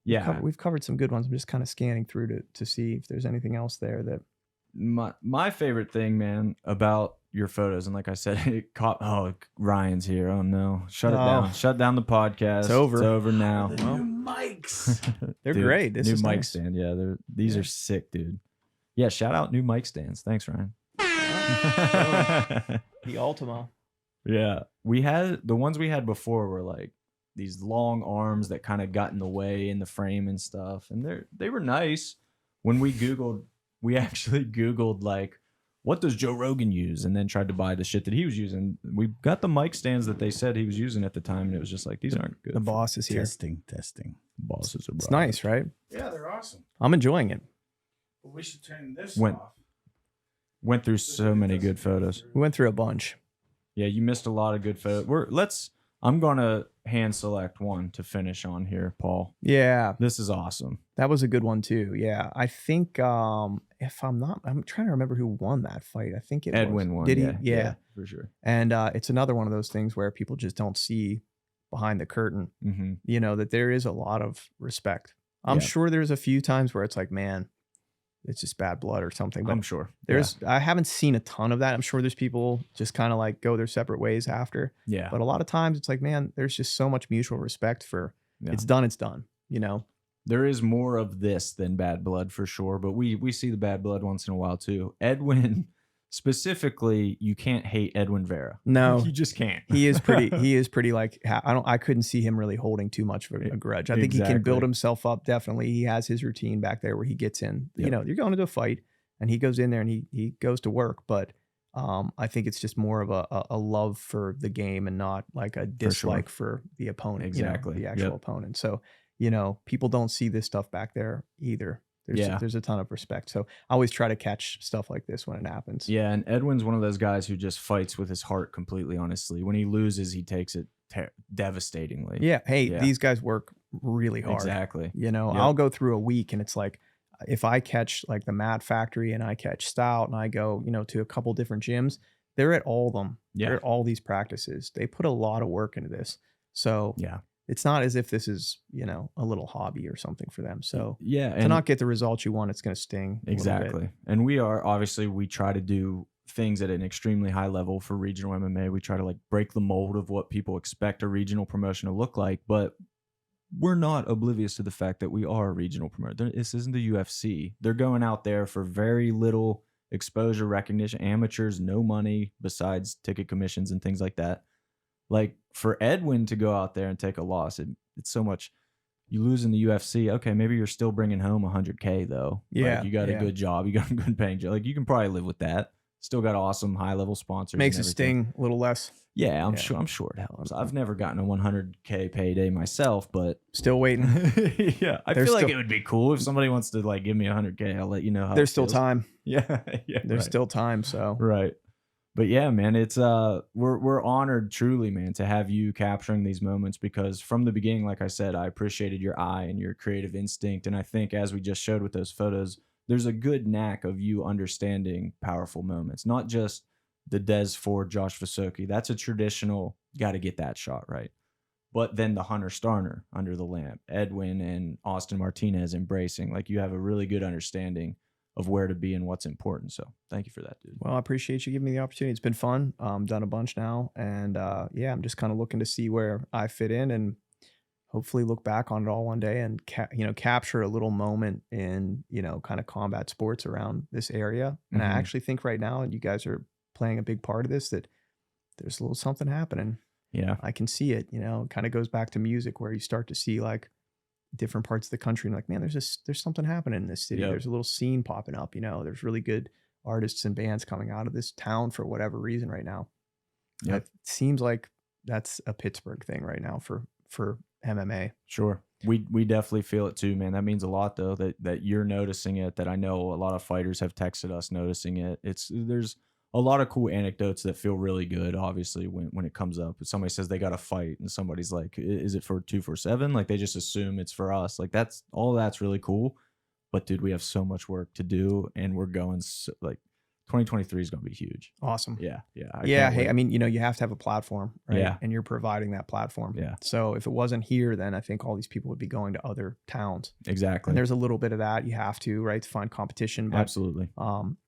Yeah. We've covered some good ones. I'm just kind of scanning through to see if there's anything else there that. My favorite thing, man, about your photos, and like I said, it caught. Oh, Ryan's here. Oh no, shut it down. Shut down the podcast. It's over. It's over now. The new mics. They're Dude, great. This new is mic nice. stand. Yeah, these are sick, dude. Yeah, shout out new mic stands. Thanks, Ryan. The Ultima. Yeah, we had the ones we had before were like these long arms that kind of got in the way in the frame and stuff, and they were nice. When we actually Googled like, what does Joe Rogan use, and then tried to buy the shit that he was using. We got the mic stands that they said he was using at the time, and it was just like, these aren't good. The boss is here. Testing. Bosses are It's nice, right? Yeah, they're awesome. I'm enjoying it. But we should turn this When- off. Went through so many good photos. We went through a bunch. Yeah, you missed a lot of good photos. I'm gonna hand select one to finish on here, Paul. Yeah, This is awesome. that was a good one too. Yeah, I think if I'm trying to remember who won that fight. I think it Edwin was. won. Did he? Yeah, Yeah. for sure. And it's another one of those things where people just don't see behind the curtain, Mm-hmm. you know, that there is a lot of respect. I'm Yeah. sure there's a few times where it's like, man, it's just bad blood or something. But I'm sure. I haven't seen a ton of that. I'm sure there's people just kind of like go their separate ways after. Yeah. But a lot of times it's like, man, there's just so much mutual respect for Yeah. it's done, you know? There is more of this than bad blood for sure, but we see the bad blood once in a while too. Edwin, specifically, you can't hate Edwin Vera. No, You just can't. he is pretty like, I couldn't see him really holding too much of a grudge. I think he can build Exactly. himself up. Definitely. He has his routine back there where he gets in, you Yep. know, you're going into a fight and he goes in there and he goes to work. But I think it's just more of a love for the game and not like a dislike for the opponent, Exactly. you know, the actual Yep. opponent. So, you know, people don't see this stuff back there either. There's a ton of respect. So I always try to catch stuff like this when it happens. Yeah, and Edwin's one of those guys who just fights with his heart completely, honestly. When he loses, he takes it devastatingly. Yeah. Hey, Yeah. these guys work really hard. Exactly. You know, Yep. I'll go through a week and it's like, if I catch like the Mat Factory and I catch Stout and I go, you know, to a couple different gyms, they're at all of them. Yeah. They're at all these practices. They put a lot of work into this. So Yeah. it's not as if this is, you know, a little hobby or something for them. So Yeah. to not get the results you want, it's going to sting. a little bit. Exactly. And we try to do things at an extremely high level for regional MMA. We try to like break the mold of what people expect a regional promotion to look like, but we're not oblivious to the fact that we are a regional promoter. This isn't the UFC. They're going out there for very little exposure, recognition, amateurs, no money besides ticket commissions and things like that. Like for Edwin to go out there and take a loss, it's so much. You lose in the UFC, okay, maybe you're still bringing home $100K though. Yeah, Like, you got yeah. a good job, you got a good paying job. Like you can probably live with that. Still got awesome high level sponsors. Makes and it everything. sting a little less. Yeah, I'm Yeah. sure it helps. I've never gotten a $100K payday myself, but Still waiting. yeah, I There's feel like still- it would be cool if somebody wants to like give me $100K. I'll let you know how. There's it still feels. time. Yeah, yeah. There's right. still time. So Right. But yeah, man, it's we're honored truly, man, to have you capturing these moments because from the beginning, like I said, I appreciated your eye and your creative instinct. And I think as we just showed with those photos, there's a good knack of you understanding powerful moments, not just the Des Ford, Josh Visoki. That's a traditional, got to get that shot right. But then the Hunter Starner under the lamp, Edwin and Austin Martinez embracing, like you have a really good understanding of where to be and what's important. So thank you for that, dude. well, I appreciate you giving me the opportunity. It's been fun. Done a bunch now, and yeah, I'm just kind of looking to see where I fit in, and hopefully look back on it all one day and capture a little moment in kind of combat sports around this area. And I Mhm. actually think right now, and you guys are playing a big part of this, that there's a little something happening. Yeah. I can see it. It kind of goes back to music where you start to see like different parts of the country and like, man, there's something happening in this city. Yep. There's a little scene popping up. There's really good artists and bands coming out of this town for whatever reason right now. Yep. It seems like that's a Pittsburgh thing right now for MMA. Sure. We definitely feel it too, man. That means a lot though, that you're noticing it, that I know a lot of fighters have texted us noticing it. There's a lot of cool anecdotes that feel really good, obviously, when it comes up. If somebody says they got a fight and somebody's like, is it for 247? Like they just assume it's for us. Like that's really cool. But dude, we have so much work to do and we're going like 2023 is going to be huge. Awesome. Yeah. Yeah. Hey, I mean, you have to have a platform, right? Yeah. And you're providing that platform. Yeah. So if it wasn't here, then I think all these people would be going to other towns. Exactly. And there's a little bit of that. You have to, right, to find competition. But Absolutely.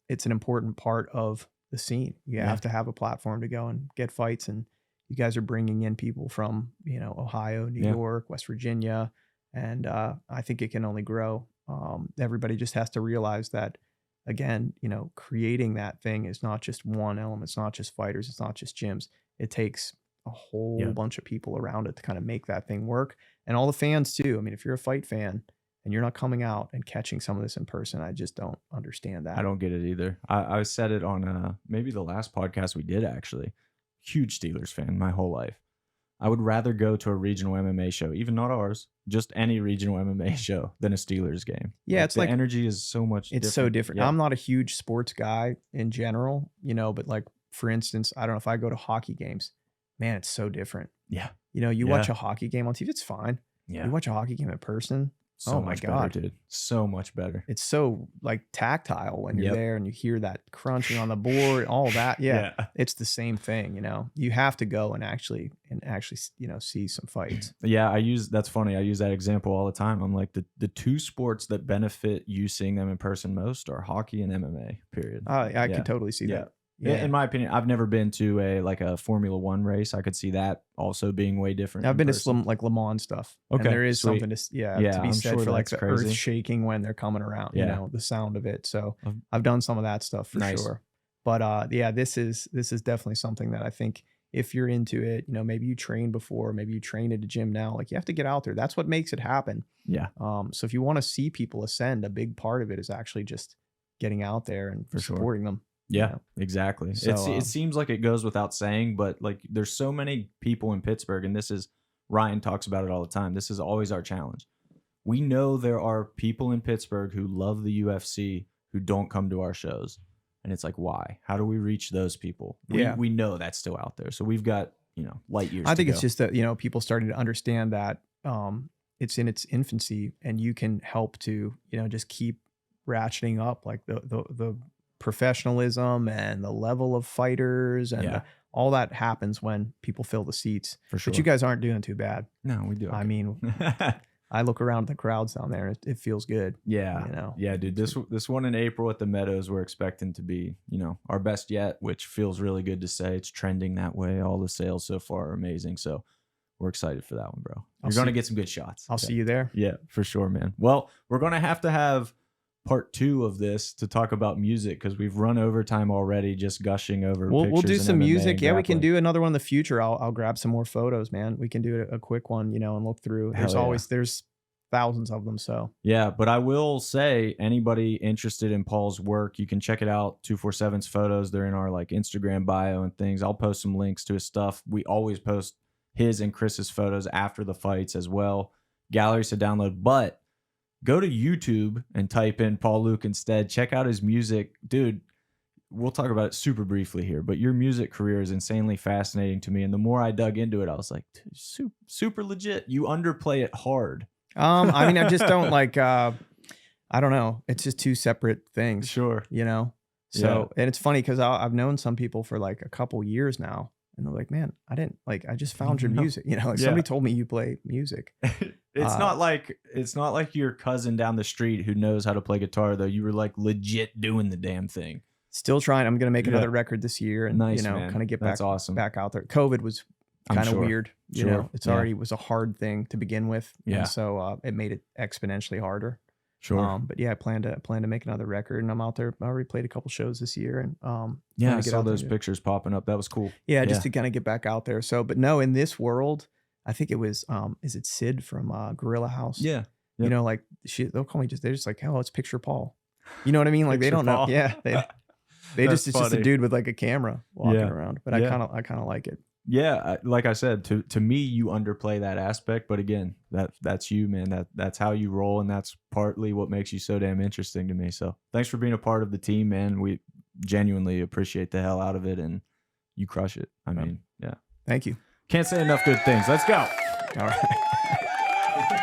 it's an important part of the scene. You have to have a platform to go and get fights. And you guys are bringing in people from, Ohio, New York, West Virginia. And I think it can only grow. Everybody just has to realize that, again, creating that thing is not just one element. It's not just fighters. It's not just gyms. It takes a whole bunch of people around it to kind of make that thing work. And all the fans too. I mean, if you're a fight fan and you're not coming out and catching some of this in person, I just don't understand that. I don't get it either. I said it on maybe the last podcast we did, actually. Huge Steelers fan my whole life. I would rather go to a regional MMA show, even not ours, just any regional MMA show, than a Steelers game. Yeah, it's the like energy is so much It's so different. Yeah. I'm not a huge sports guy in general, but like, for instance, I don't know, if I go to hockey games, man, it's so different. Yeah. You watch a hockey game on TV, it's fine. Yeah. You watch a hockey game in person, So Oh my much God. better, dude. So much better. It's so like tactile when you're Yep. there and you hear that crunching on the board, all that. Yeah, it's the same thing. You know, you have to go and actually, you know, see some fights. Yeah, that's funny. I use that example all the time. I'm like, the two sports that benefit you seeing them in person most are hockey and MMA, period. I could totally see that. Yeah. In my opinion, I've never been to a Formula One race. I could see that also being way different. I've been to person. some like Le Mans stuff. Okay, And there is sweet. something to be I'm said sure for like that's the crazy. earth shaking when they're coming around, you Yeah. know, the sound of it. So I've- I've done some of that stuff for Nice. sure. But this is definitely something that I think if you're into it, you know, maybe you trained before, maybe you train at a gym now, like you have to get out there. That's what makes it happen. Yeah, So if you want to see people ascend, a big part of it is actually just getting out there and For sure. supporting them. yeah, know? exactly. So, it seems like it goes without saying, but like there's so many people in Pittsburgh, and Ryan talks about it all the time. This is always our challenge. We know there are people in Pittsburgh who love the UFC who don't come to our shows. And it's like, why? How do we reach those people? We know that's still out there. So we've got, you know, light years. I think to it's go. just that, you know, people starting to understand that it's in its infancy and you can help to, you know, just keep ratcheting up like the professionalism and the level of fighters and all that happens when people fill the seats. For sure. But you guys aren't doing too bad. No, we do. I mean, I look around at the crowds down there and it feels good. Yeah. You know? Yeah, dude. This one in April at the Meadows, we're expecting to be, you know, our best yet, which feels really good to say. It's trending that way. All the sales so far are amazing. So we're excited for that one, bro. You're going to get some good shots. I'll see you there. Yeah, for sure, man. Well, we're going to have part 2 of this to talk about music because we've run over time already just gushing over We'll do pictures some and MMA music. and Yeah, we can grappling. do another one in the future. I'll grab some more photos, man. We can do a quick one, you know, and look through. There's Hell yeah. there's thousands of them. So Yeah, but I will say anybody interested in Paul's work, you can check it out. 247's photos. They're in our like Instagram bio and things. I'll post some links to his stuff. We always post his and Chris's photos after the fights as well. Galleries to download, but go to YouTube and type in Paul Luke instead. Check out his music. Dude, we'll talk about it super briefly here, but your music career is insanely fascinating to me. And the more I dug into it, I was like, super legit. You underplay it hard. I mean, I just don't like, I don't know. It's just two separate things, Sure. you know? So, and it's funny because I've known some people for like a couple years now and they're like, man, I just found your music, you know, like somebody told me you play music. It's not like your cousin down the street who knows how to play guitar though. You were like legit doing the damn thing. Still trying. I'm going to make another record this year and, Nice, you know, man. kind of get That's awesome. back out there. COVID was I'm kind of sure. weird. You Sure. know, it's already was a hard thing to begin with. Yeah. And so it made it exponentially harder. Sure. But yeah, I plan to make another record and I'm out there. I already played a couple shows this year and Yeah, I get saw out there those and pictures popping up. That was cool. Yeah, just to kind of get back out there. So, but no, in this world, I think it was is it Sid from Gorilla House? Yeah. You know, like they'll call me they're just like, oh, it's Picture Paul. You know what I mean? Like they Picture don't know. Paul. Yeah. They That's it's just a funny. dude with like a camera walking Yeah. around. But Yeah. I kind of like it. Yeah, like I said, to me, you underplay that aspect, but again, that's you, man. That's how you roll, and that's partly what makes you so damn interesting to me. So, thanks for being a part of the team, man. We genuinely appreciate the hell out of it, and you crush it. I mean, yeah. Thank you. Can't say enough good things. Let's go. All right.